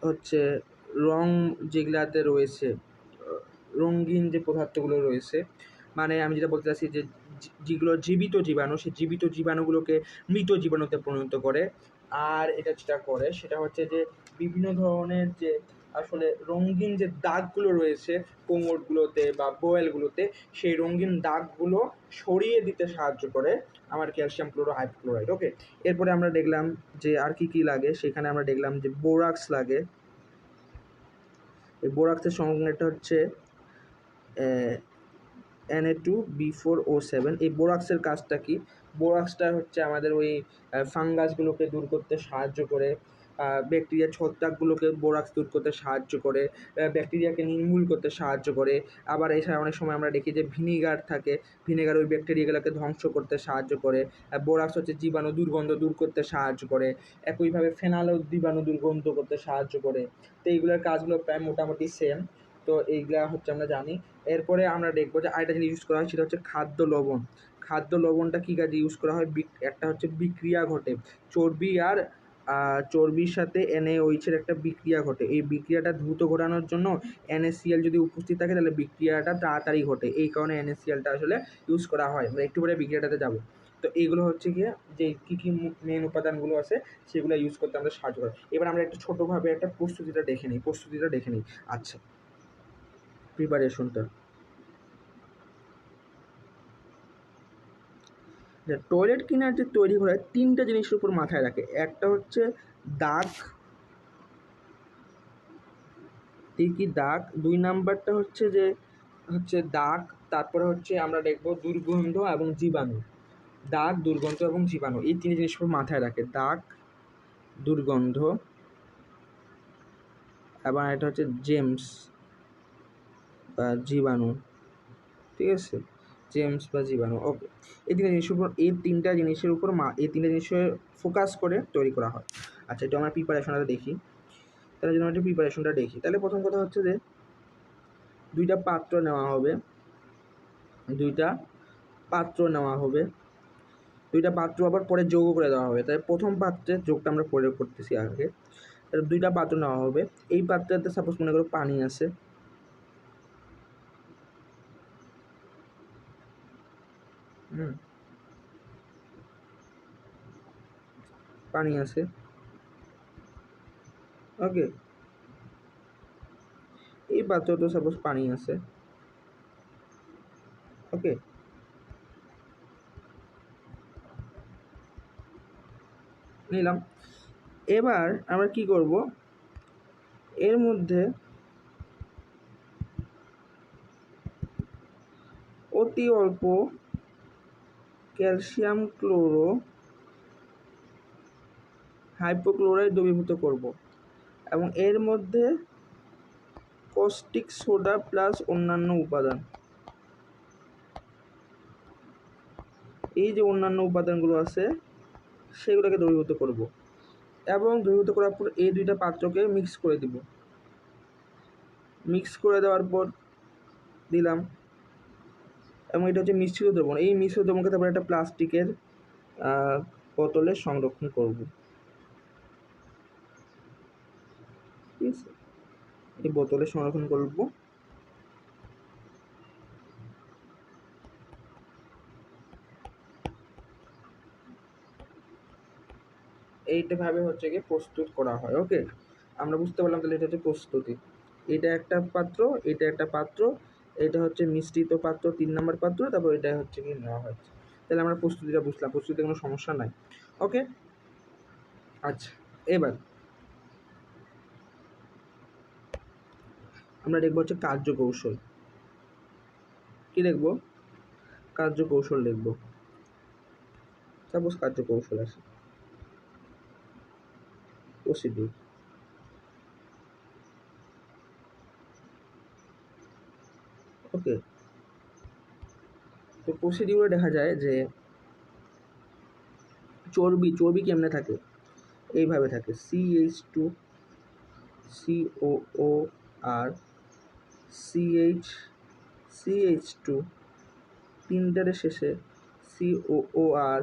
হচ্ছে রং যেগুলাতে রয়েছে, রঙিন যে পদার্থগুলো রয়েছে, মানে আমি যেটা বলতে চাচ্ছি যে যেগুলো জীবিত জীবাণু, সেই জীবিত জীবাণুগুলোকে মৃত জীবাণুতে পরিণত করে। আর এটা যেটা করে সেটা হচ্ছে যে বিভিন্ন ধরনের যে আসলে রঙিন যে দাগগুলো রয়েছে কোমরগুলোতে বা বোয়েলগুলোতে, সেই রঙিন দাগগুলো সরিয়ে দিতে সাহায্য করে আমার ক্যালসিয়াম ক্লোরো হাইপোক্লোরাইড। ওকে, এরপরে আমরা দেখলাম যে আর কি কি লাগে। সেখানে আমরা দেখলাম যে বোরাক্স লাগে। এই বোরাক্সের সংজ্ঞাটা হচ্ছে Na2B4O7। এই বোরাক্সের কাজটা কি? বোরাক্সটা হচ্ছে আমাদের ওই ফাঙ্গাসগুলোকে দূর করতে সাহায্য করে, ব্যাকটেরিয়া ছত্রাকগুলোকে বোরাক্স দূর করতে সাহায্য করে, ব্যাকটেরিয়াকে নির্মূল করতে সাহায্য করে। আবার এছাড়া অনেক সময় আমরা দেখি যে ভিনিগার থাকে, ভিনেগার ওই ব্যাকটেরিয়াগুলোকে ধ্বংস করতে সাহায্য করে। বোরাক্স হচ্ছে জীবাণু দুর্গন্ধ দূর করতে সাহায্য করে। একইভাবে ফেনালও জীবাণু দুর্গন্ধ করতে সাহায্য করে। তো এইগুলোর কাজগুলো প্রায় মোটামুটি সেম। তো এইগুলা হচ্ছে আমরা জানি। এরপরে আমরা দেখবো যে আরেকটা জিনিস ইউজ করা হয়, সেটা হচ্ছে খাদ্য লবণ। খাদ্য লবণটা কী কাজে ইউজ করা হয়? একটা হচ্ছে বিক্রিয়া ঘটে, চর্বি আর চর্বির সাথে NaOH এর একটা বিক্রিয়া ঘটে। এই বিক্রিয়াটা দ্রুত ঘটানোর জন্য NaCl যদি উপস্থিত থাকে তাহলে বিক্রিয়াটা তাড়াতাড়ি ঘটে, এই কারণে NaClটা আসলে ইউজ করা হয়। আমরা একটু পরে বিক্রিয়াটাতে যাব। তো এইগুলো হচ্ছে গিয়ে যে কী কী মেন উপাদানগুলো আছে সেগুলো ইউজ করতে আমাদের সাহায্য করে। এবার আমরা একটু ছোটোভাবে একটা প্রস্তুতিটা দেখে নিই। আচ্ছা, প্রিপারেশনটা টয়লেট ক্লিনার যে তৈরি করা হয় তিনটা জিনিসের উপর মাথায় রাখে। একটা হচ্ছে দাগ, কি দাগ। 2 নাম্বারটা হচ্ছে যে দাগ। তারপরে হচ্ছে আমরা দেখবো দুর্গন্ধ এবং জীবাণু। দাগ, দুর্গন্ধ এবং জীবাণু, এই তিন জিনিসের উপর মাথায় রাখে। দাগ, দুর্গন্ধ এবং এটা হচ্ছে জেমস বা জীবাণু। ঠিক আছে, জেমস বা জীবাণু। ওকে, এই তিনটা জিনিসের উপর এই তিনটা জিনিসের ফোকাস করে তৈরি করা হয়। আচ্ছা, এটা আমরা প্রিপারেশনটা দেখি। তাহলে যদি আমরা প্রিপারেশনটা দেখি, তাহলে প্রথম কথা হচ্ছে যে দুইটা পাত্র নেওয়া হবে। দুইটা পাত্র আবার পরে যোগ করে দেওয়া হবে। তাই প্রথম পাত্রের যোগটা আমরা পরে করতেছি আগে। তাহলে দুইটা পাত্র নেওয়া হবে। এই পাত্রটাতে সাপোজ মনে করো পানি আছে, পানি আছে। ওকে, এই পাত্রতে সাপোজ পানি আছে। ওকে, নিলাম। এবার আমরা কি করব, এর মধ্যে অতি অল্প ক্যালসিয়াম ক্লোরো হাইপোক্লোরাইড দ্রবীভূত করব এবং এর মধ্যে কস্টিক সোডা প্লাস অন্যান্য উপাদান, এই যে অন্যান্য উপাদানগুলো আছে সেগুলোকে দ্রবীভূত করব এবং দ্রবীভূত করার পর এই দুইটা পাত্রকে মিক্স করে দিব। মিক্স করে দেওয়ার পর দিলাম, এবং এটা হচ্ছে মিশ্রিত দ্রবণ। এই মিশ্রিত দ্রবণকে তারপর একটা প্লাস্টিকের বোতলে সংরক্ষণ করব। ঠিক আছে, এই বোতলে সংরক্ষণ করব। এইটাভাবে হচ্ছে গিয়ে প্রস্তুত করা হয়। ওকে, আমরা বুঝতে পারলাম তাহলে এটা হচ্ছে প্রস্তুতি। এটা একটা পাত্র, এটা একটা পাত্র, এটা হচ্ছে মিশ্রিত পাত্র 3 নম্বর পাত্র, তারপর এটা হচ্ছে কি নেওয়া হচ্ছে। তাহলে আমরা প্রস্তুতিটা বুঝলাম, প্রস্তুতিতে কোনো সমস্যা নাই। ওকে, আচ্ছা, এবার আমরা দেখবো হচ্ছে কার্যকৌশল। কি দেখবো? কার্যকৌশল দেখবো। সাপোজ কার্যকৌশল আছে, প্রসিডিউর। ওকে, তো প্রসিডিউরে দেখা যায় যে চর্বি কেমনে থাকে, এইভাবে থাকে। CH2 COOR CH2 তিনটারে শেষে COOR,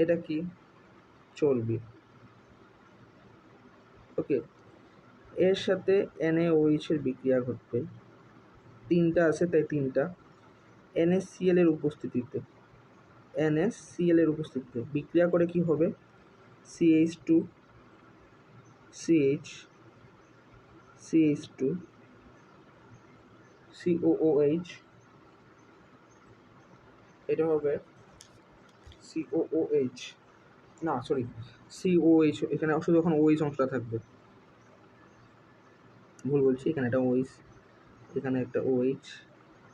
এটা কি? চর্বি। ওকে, এর সাথে NaOH এর বিক্রিয়া ঘটবে, তিনটা আছে তাই তিনটা। NaCl এর উপস্থিতিতে বিক্রিয়া করে কি হবে, CH2 CH CH2 COOH, এটা হবে COOH, না সরি COH, এখানে শুধু এখন OH অংশটা থাকবে, ভুল বলছি, এখানে একটা OH, এখানে একটা OH,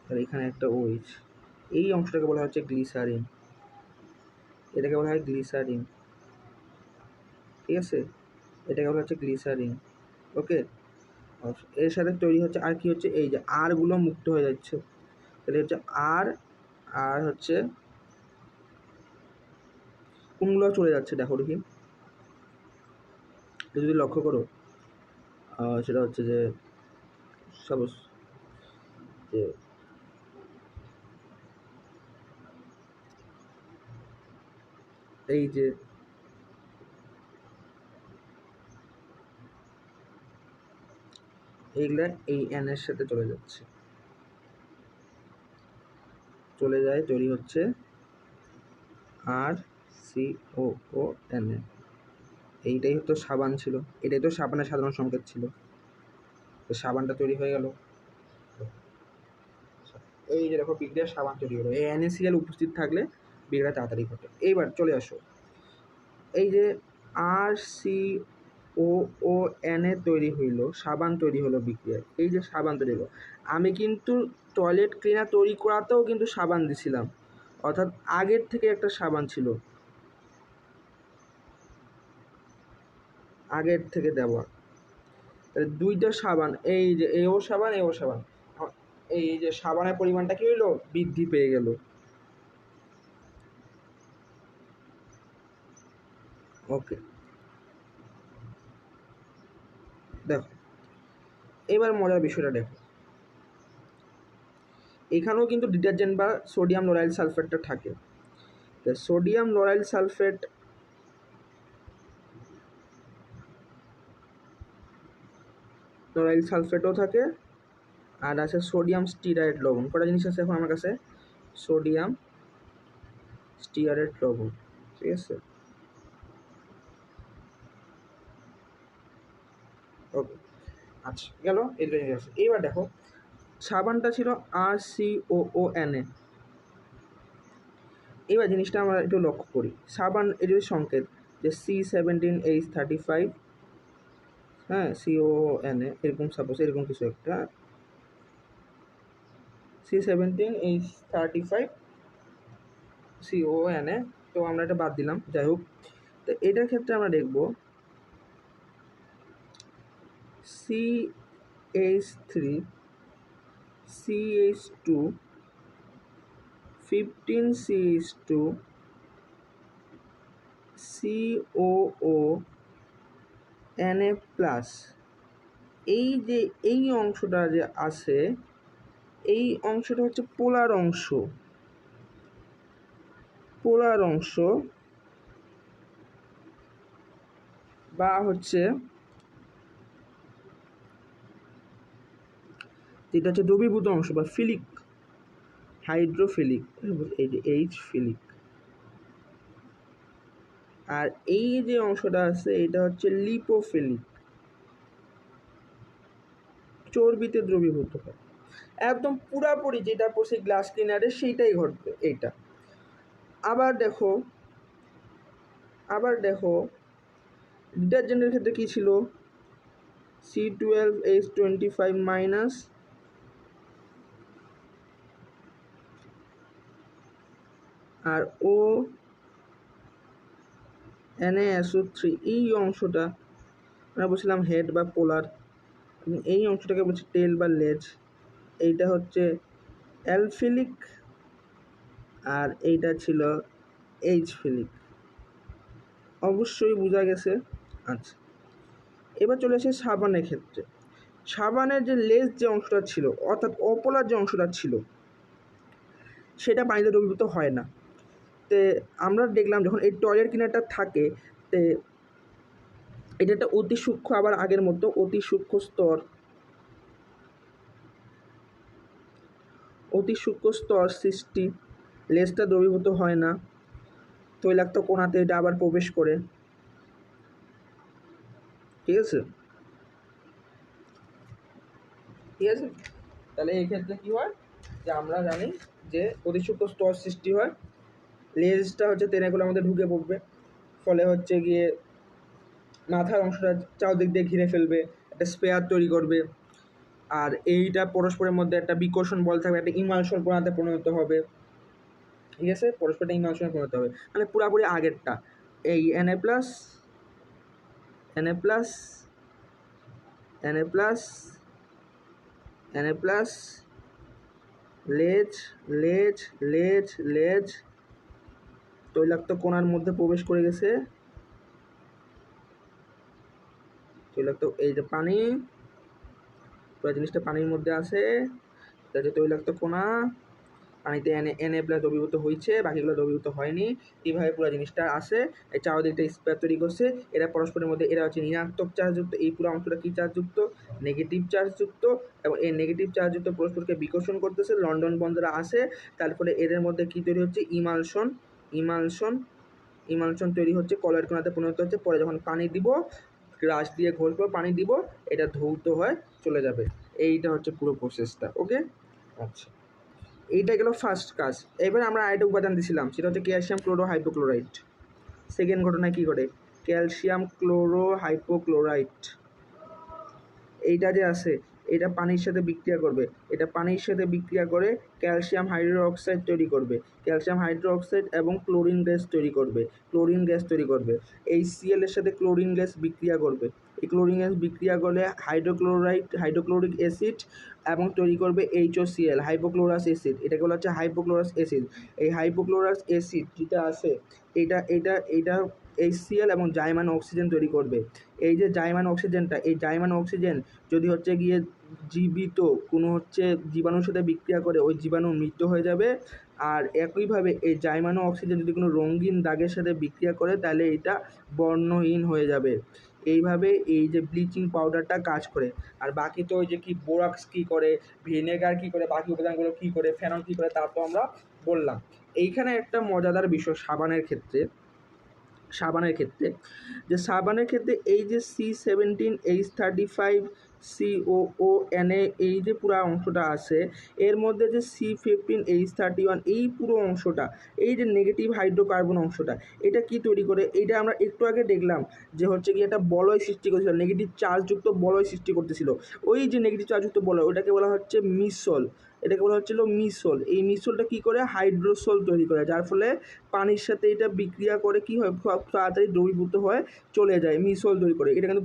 আর এখানে একটা OH। এই অংশটাকে বলা হচ্ছে গ্লিসারিন, এটাকে বলা হয় গ্লিসারিন, ঠিক আছে, এটাকে বলা হচ্ছে গ্লিসারিন। ওকে, এর সাথে তৈরি হচ্ছে আর কি হচ্ছে, এই যে আরগুলো মুক্ত হয়ে যাচ্ছে, তাহলে হচ্ছে আর হচ্ছে কোনগুলো চলে যাচ্ছে দেখো দেখি, যদি লক্ষ্য করো সেটা হচ্ছে যে সাপোজ যে এই যে এইগুলা এই N এর সাথে চলে যাচ্ছে, চলে যায়, তৈরি হচ্ছে RCOON। এইটাই হতো সাবান ছিল, এটাই তো সাবানের সাধারণ সংকেত ছিল, তো সাবানটা তৈরি হয়ে গেল। এই যে দেখো বিক্রিয়া সাবান তৈরি হলো, এই NaCl উপস্থিত থাকলে বিক্রিয়া তাড়াতাড়ি ঘটে। এইবার চলে আসো, এই যে RCOON তৈরি হইলো, সাবান তৈরি হলো বিক্রিয়ায়, এই যে সাবান তৈরি হলো, আমি কিন্তু টয়লেট ক্লিনার তৈরি করাতেও কিন্তু সাবান দিছিলাম, অর্থাৎ আগের থেকে একটা সাবান ছিল, আগের থেকে দেওয়া, তাহলে দুইটা সাবান, এই যে এও সাবান এও সাবান, এই যে সাবানের পরিমাণটা কি হইলো, বৃদ্ধি পেয়ে গেল। ওকে, দেখো এবার মজার বিষয়টা দেখো, এখানেও কিন্তু ডিটারজেন্ট বা সোডিয়াম লোরাইল সালফেটটা থাকে, সোডিয়াম লোরাইল সালফেটও থাকে, আর আছে সোডিয়াম স্টিরাইড লবণ, কটা জিনিস আছে এখন আমার কাছে, সোডিয়াম স্টিয়ারেট লবণ, ঠিক আছে। ওকে, আচ্ছা গেল এই দুটো জিনিস আছে। এইবার দেখো সাবানটা ছিল RCOON, এবার জিনিসটা আমরা একটু লক্ষ্য করি, সাবান এর যদি সংকেত যে C17H35, হ্যাঁ COON এরকম, সাপোজ এরকম কিছু একটা, C17H35 COON, তো আমরা এটা বাদ দিলাম, যাই হোক। তো এটার ক্ষেত্রে আমরা দেখব CH3 CH2 15CH2 COONA+, এই যে এই অংশটা যে আছে, এই অংশটা হচ্ছে পোলার অংশ, বা হচ্ছে যেটা হচ্ছে দ্রবীভূত অংশ বা ফিলিক, হাইড্রোফিলিক, এই যে H ফিলিক। আর এই যে অংশটা আছে এটা হচ্ছে লিপোফিলিক, চর্বিতে দ্রবীভূত হয়, একদম পুরাপুরি যেটা পড়ছে গ্লাস ক্লিনারে সেইটাই ঘটবে এইটা। আবার দেখো ডিটারজেন্টের ক্ষেত্রে কী ছিল, C12H25- আর NaSO3, এই অংশটা আমরা বলছিলাম হেড বা পোলার, এই অংশটাকে বলছি টেল বা লেজ, এইটা হচ্ছে অ্যালফিলিক, আর এইটা ছিল H ফিলিক। অবশ্যই বোঝা গেছে। আচ্ছা, এবার চলে আসে সাবানের ক্ষেত্রে, সাবানের যে লেজ যে অংশটা ছিল, অর্থাৎ অপোলার যে অংশটা ছিল, সেটা পানিতে দ্রবীভূত হয় না। তে আমরা দেখলাম যখন এই টয়লেট ক্লিনারটা থাকে, তে এটা একটা অতি সূক্ষ্ম, আবার আগের মতো অতি সূক্ষ্ম স্তর, অতি সূক্ষ্ম স্তর সৃষ্টি। লেজটা দ্রবীভূত হয় না, তৈলাক্ত কণাতে এটা আবার প্রবেশ করে। ঠিক আছে, ঠিক আছে। তাহলে এই ক্ষেত্রে কি হয়, যে আমরা জানি যে অতি সূক্ষ্ম স্তর সৃষ্টি হয়, লেজটা হচ্ছে টেনেগুলোর মধ্যে ঢুকে পড়বে, ফলে হচ্ছে গিয়ে মাথার অংশটা চারদিক দিয়ে ঘিরে ফেলবে, একটা স্পেয়ার তৈরি করবে। আর এইটা পরস্পরের মধ্যে একটা বিকর্ষণ বল থাকবে, একটা ইমালশন কণাতে পরিণত হবে। ঠিক আছে, পরস্পরটা ইমালশনে পরিণত হবে, মানে পুরাপুরি আগেরটা। এই Na plus Na plus Na plus Na plus লেজ লেজ লেজ লেজ তৈলাক্ত কণার মধ্যে প্রবেশ করে গেছে, তৈলাক্ত এই যে পানি, পুরো জিনিসটা পানির মধ্যে আছে, এটা যে তৈলাক্ত কণা, পানিতে Na প্লাস দ্রবীভূত হয়েছে, বাকিগুলো দ্রবীভূত হয়নি। এইভাবে পুরো জিনিসটা আসে, এই চারদিকটা স্পেয়ার তৈরি করছে। এরা পরস্পরের মধ্যে, এরা হচ্ছে ঋণাত্মক চার্জযুক্ত, এই পুরো অংশটা কী চার্জযুক্ত, নেগেটিভ চার্জযুক্ত, এবং এই নেগেটিভ চার্জযুক্ত পরস্পরকে বিকর্ষণ করতেছে, লন্ডন বন্ধরা আসে। তারপরে এদের মধ্যে কী তৈরি হচ্ছে, ইমালশন, ইমালশন, ইমালশন তৈরি হচ্ছে, কলয়েড কণাতে পরিণত হচ্ছে। পরে যখন পানি দিব, গ্লাস দিয়ে ঘষবো, পানি দিব, এটা ধৌত হয়ে চলে যাবে। এইটা হচ্ছে পুরো প্রসেসটা। ওকে, আচ্ছা, এইটা গেল ফার্স্ট কাজ। এবার আমরা আরেকটা উপাদান দিছিলাম, সেটা হচ্ছে ক্যালসিয়াম ক্লোরো হাইপোক্লোরাইড। সেকেন্ড ঘটনায় কী ঘটে, ক্যালসিয়াম ক্লোরো হাইপোক্লোরাইড এইটা যে আছে, এটা পানির সাথে বিক্রিয়া করবে, এটা পানির সাথে বিক্রিয়া করে ক্যালসিয়াম হাইড্রোক্সাইড তৈরি করবে, ক্যালসিয়াম হাইড্রোক্সাইড এবং ক্লোরিন গ্যাস তৈরি করবে, ক্লোরিন গ্যাস তৈরি করবে। এই সিএল এর সাথে ক্লোরিন গ্যাস বিক্রিয়া করবে, এই ক্লোরিন গ্যাস বিক্রিয়া করলে হাইড্রোক্লোরিক অ্যাসিড এবং তৈরি করবে HOCl, হাইপোক্লোরাস অ্যাসিড। এটাকে বলা হচ্ছে হাইপোক্লোরাস অ্যাসিড। এই হাইপোক্লোরাস অ্যাসিড যেটা আছে, এটা এটা এটা HCl এবং জাইমান অক্সিজেন তৈরি করবে। এই যে জাইমান অক্সিজেনটা, এই জাইমান অক্সিজেন যদি হচ্ছে গিয়ে জীবিত কোনো হচ্ছে জীবাণুর সাথে বিক্রিয়া করে, ওই জীবাণু মৃত্যু হয়ে যাবে। আর একইভাবে এই জাইমানো অক্সিজেন যদি কোনো রঙিন দাগের সাথে বিক্রিয়া করে, তাহলে এটা বর্ণহীন হয়ে যাবে। এইভাবে এই যে ব্লিচিং পাউডারটা কাজ করে। আর বাকি তো ওই যে কি বোরাক্স কী করে, ভিনেগার কী করে, বাকি উপাদানগুলো কী করে, ফেনল কী করে, তা তো আমরা বললাম। এইখানে একটা মজাদার বিষয় সাবানের ক্ষেত্রে, সাবানের ক্ষেত্রে যে সাবানের ক্ষেত্রে এই যে C17H35COONA এই যে পুরো অংশটা আছে, এর মধ্যে যে C15H31 এই পুরো অংশটা, এই যে নেগেটিভ হাইড্রোকার্বন অংশটা, এটা কি তৈরি করে, এটা আমরা একটু আগে দেখলাম যে হচ্ছে কি একটা বলয় সৃষ্টি করেছিল, নেগেটিভ চার্জযুক্ত বলয় সৃষ্টি করতেছিল। ওই যে নেগেটিভ চার্জযুক্ত বলয়, ওটাকে বলা হচ্ছে মিসল, এটাকে বলা হচ্ছিল মিসল। এই মিসলটা কী করে, হাইড্রোসল তৈরি করে, যার ফলে পানির সাথে এটা বিক্রিয়া করে কি হয়, খুব তাড়াতাড়ি দ্রবীভূত হয়ে চলে যায়, মিসল তৈরি করে। এটা কিন্তু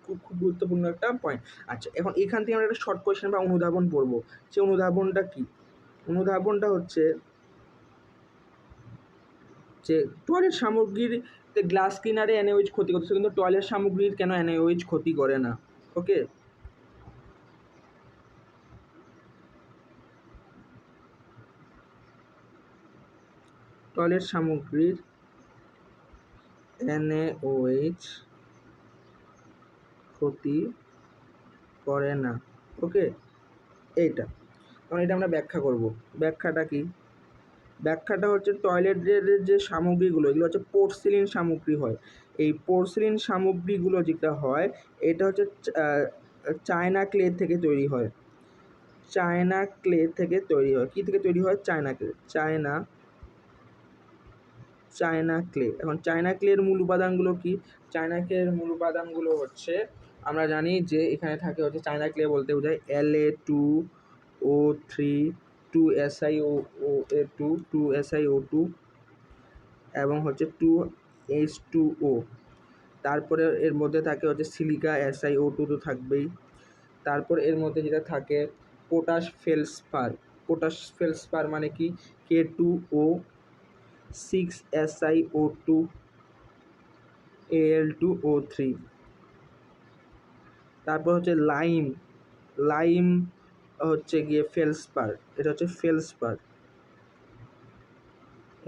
খুব গুরুত্বপূর্ণ একটা পয়েন্ট। আচ্ছা, এখন এখান থেকে আমরা একটা শর্ট কোয়েশ্চেন বা অনুধাবন পড়বো। সে অনুধাবনটা কি, অনুধাবনটা হচ্ছে যে টয়লেট সামগ্রীর গ্লাস ক্লিনারে NaOH ক্ষতি করতেছে, কিন্তু টয়লেট সামগ্রীর কেন NaOH ক্ষতি করে না। ওকে, টয়লেট সামগ্রীর NaOH ক্ষতি করে না। ওকে, এইটা, কারণ এটা আমরা ব্যাখ্যা করব। ব্যাখ্যাটা কি, ব্যাখ্যাটা হচ্ছে টয়লেটের যে সামগ্রীগুলো, এগুলো হচ্ছে পোর্সিলিন সামগ্রী হয়। এই পোর্সিলিন সামগ্রীগুলো যেটা হয়, এটা হচ্ছে চায়না ক্লে থেকে তৈরি হয়, চায়না ক্লে থেকে তৈরি হয়। কী থেকে তৈরি হয়, চায়না ক্লে, চায়না ক্লে। এখন চায়না ক্লের মূল উপাদানগুলো কি, চায়না ক্লের মূল উপাদানগুলো হচ্ছে, আমরা জানি যে এখানে থাকে হচ্ছে, চায়না ক্লে বলতে বোঝায় La2O3 2SiO2 এবং হচ্ছে 2H2O। তারপরে এর মধ্যে থাকে হচ্ছে সিলিকা, SiO2 তো থাকবেই। তারপর এর মধ্যে যেটা থাকে পটাশ ফেলসপার, পটাশ ফেলসপার মানে কি, K2O 6SiO2 Al2O3। তারপর হচ্ছে লাইম, লাইম হচ্ছে গিয়ে ফেলসপার, এটা হচ্ছে ফেলসপার।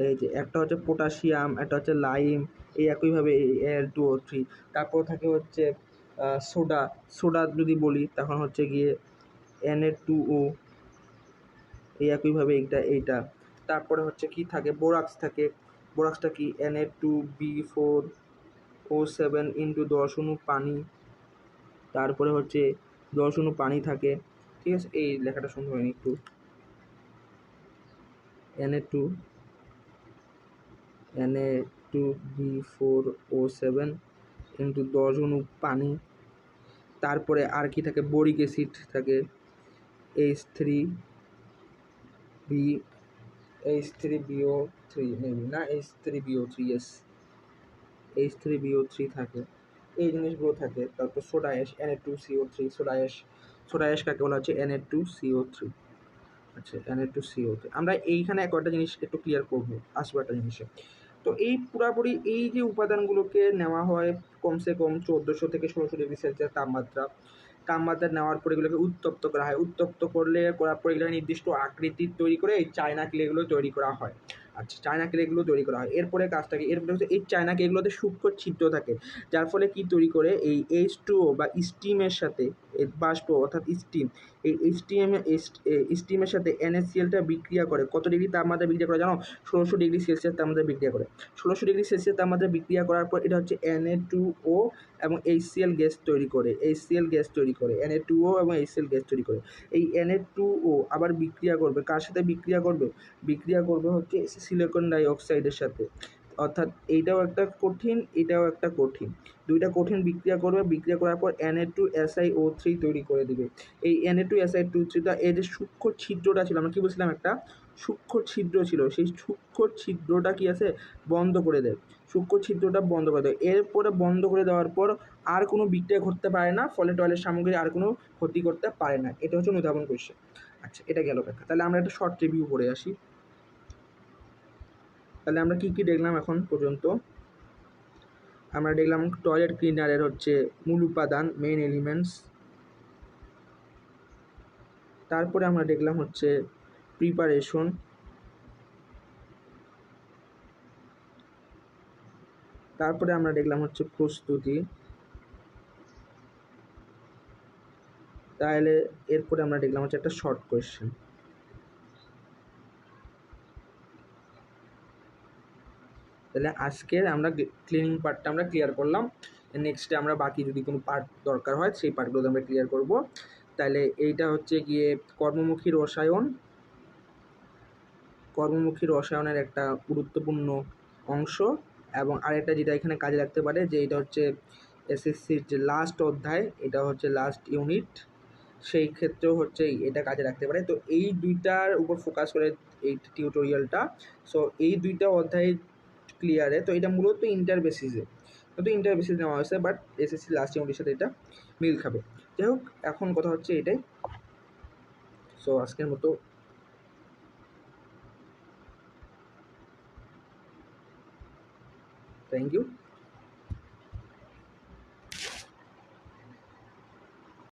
এই যে একটা হচ্ছে পটাশিয়াম, একটা হচ্ছে লাইম, এই একইভাবে Al2O3। তারপর থাকে হচ্ছে সোডা। সোডা যদি বলি তখন হচ্ছে গিয়ে Na2O, এই একইভাবে এইটা। তারপরে হচ্ছে কি থাকে, বোরাক্স থাকে। বোরাক্সটা কি Na2B4O7 ইন্টু 10 অণু পানি। তারপরে হচ্ছে 10 অণু পানি থাকে, ঠিক আছে। এই লেখাটা সুন্দর হয়নি একটু, Na2 Na2B4O7 ইন্টু 10 অণু পানি। তারপরে আর কি থাকে, বোরিক অ্যাসিড থাকে H3B, H3BO3 মেবি, না H3BO3, ইয়েস H3BO3 থাকে, এই জিনিসগুলো থাকে। তারপর soda ash Na2CO3, soda ash কাকে বলা হচ্ছে Na2CO3। আচ্ছা, Na2CO3 আমরা এইখানে কয়েকটা জিনিস একটু ক্লিয়ার করবো, আসবো একটা জিনিসে। তো এই পুরাপুরি এই যে উপাদানগুলোকে নেওয়া হয় কমসে কম 1400 থেকে 1600 ডিগ্রি সেলসিয়াস তাপমাত্রা নেওয়ার পর এগুলোকে উত্তপ্ত করা হয়। উত্তপ্ত করার পর এগুলো নির্দিষ্ট আকৃতির তৈরি করে এই চায়না ক্লেগুলো তৈরি করা হয়। আচ্ছা, চায়না ক্লেগুলো তৈরি করা হয়। এরপরে কাজটা কি, এরপরে হচ্ছে এই চায়না ক্লেগুলোতে সূক্ষ্ম ছিদ্র থাকে, যার ফলে কি তৈরি করে এই H2O বা স্টিমের সাথে, বাষ্প অর্থাৎ স্টিম, এই স্টিমের সাথে NaClটা বিক্রিয়া করে। কত ডিগ্রি তাপমাত্রা বিক্রিয়া করে জানো? 1600 ডিগ্রি সেলসিয়াস তাপমাত্রা বিক্রিয়া করে। 1600 ডিগ্রি সেলসিয়াস তাপমাত্রা বিক্রিয়া করার পর এটা হচ্ছে Na2O এবং HCl গ্যাস তৈরি করে। Na2O এবং HCl গ্যাস তৈরি করে। এই Na2O আবার বিক্রিয়া করবে কার সাথে? বিক্রিয়া করবে হচ্ছে সিলিকন ডাইঅক্সাইডের সাথে। অর্থাৎ এইটাও একটা কঠিন, এটাও একটা কঠিন, দুইটা কঠিন বিক্রিয়া করবে। বিক্রিয়া করার পর Na2SiO3 তৈরি করে দিবে। এই Na2SiO3টা, এই যে সূক্ষ্ম ছিদ্রটা ছিল, আমরা কি বলছিলাম, একটা সূক্ষ্ম ছিদ্র ছিল, সেই সূক্ষ্ম ছিদ্রটা কি আছে, বন্ধ করে দেয়। সূক্ষ্ম ছিদ্রটা বন্ধ করে দেয়। এরপরে বন্ধ করে দেওয়ার পর আর কোনো বিক্রিয়া ঘটতে পারে না, ফলে টয়লেট সামগ্রী আর কোনো ক্ষতি করতে পারে না। এটা হচ্ছে অনুধাবন কোয়েশ্চেন। আচ্ছা, এটা গেল ব্যাখ্যা। তাহলে আমরা একটা শর্ট রিভিউ করে আসি। তাহলে আমরা কি কি দেখলাম এখন পর্যন্ত? আমরা দেখলাম টয়লেট ক্লিনারের হচ্ছে মূল উপাদান, মেইন এলিমেন্টস। তারপরে আমরা দেখলাম হচ্ছে প্রিপারেশন। তারপরে আমরা দেখলাম হচ্ছে প্রস্তুতি। তাহলে এরপরে আমরা দেখলাম হচ্ছে একটা শর্ট কোয়েশ্চেন। তাহলে আজকের আমরা ক্লিনিং পার্টটা আমরা ক্লিয়ার করলাম। নেক্সটে আমরা বাকি যদি কোনো পার্ট দরকার হয় সেই পার্টগুলো আমরা ক্লিয়ার করব। তাহলে এইটা হচ্ছে গিয়ে কর্মমুখী রসায়নের একটা গুরুত্বপূর্ণ অংশ। এবং আরেকটা যেটা এখানে কাজে লাগতে পারে, যে এটা হচ্ছে এসএসসির যে লাস্ট অধ্যায়, এটা হচ্ছে লাস্ট ইউনিট, সেই ক্ষেত্রেও হচ্ছে এটা কাজে লাগতে পারে। তো এই দুইটার উপর ফোকাস করে এই টিউটোরিয়ালটা। সো এই দুইটা অধ্যায় ক্লিয়ারে, তো এটা মূলত ইন্টারবেসিসে নেওয়া হয়েছে, বাট এসএসসি লাস্ট ইউনিটের সাথে এটা মিল খাবে। যাই হোক, এখন কথা হচ্ছে এটাই। সো আজকের মতো থ্যাংক ইউ।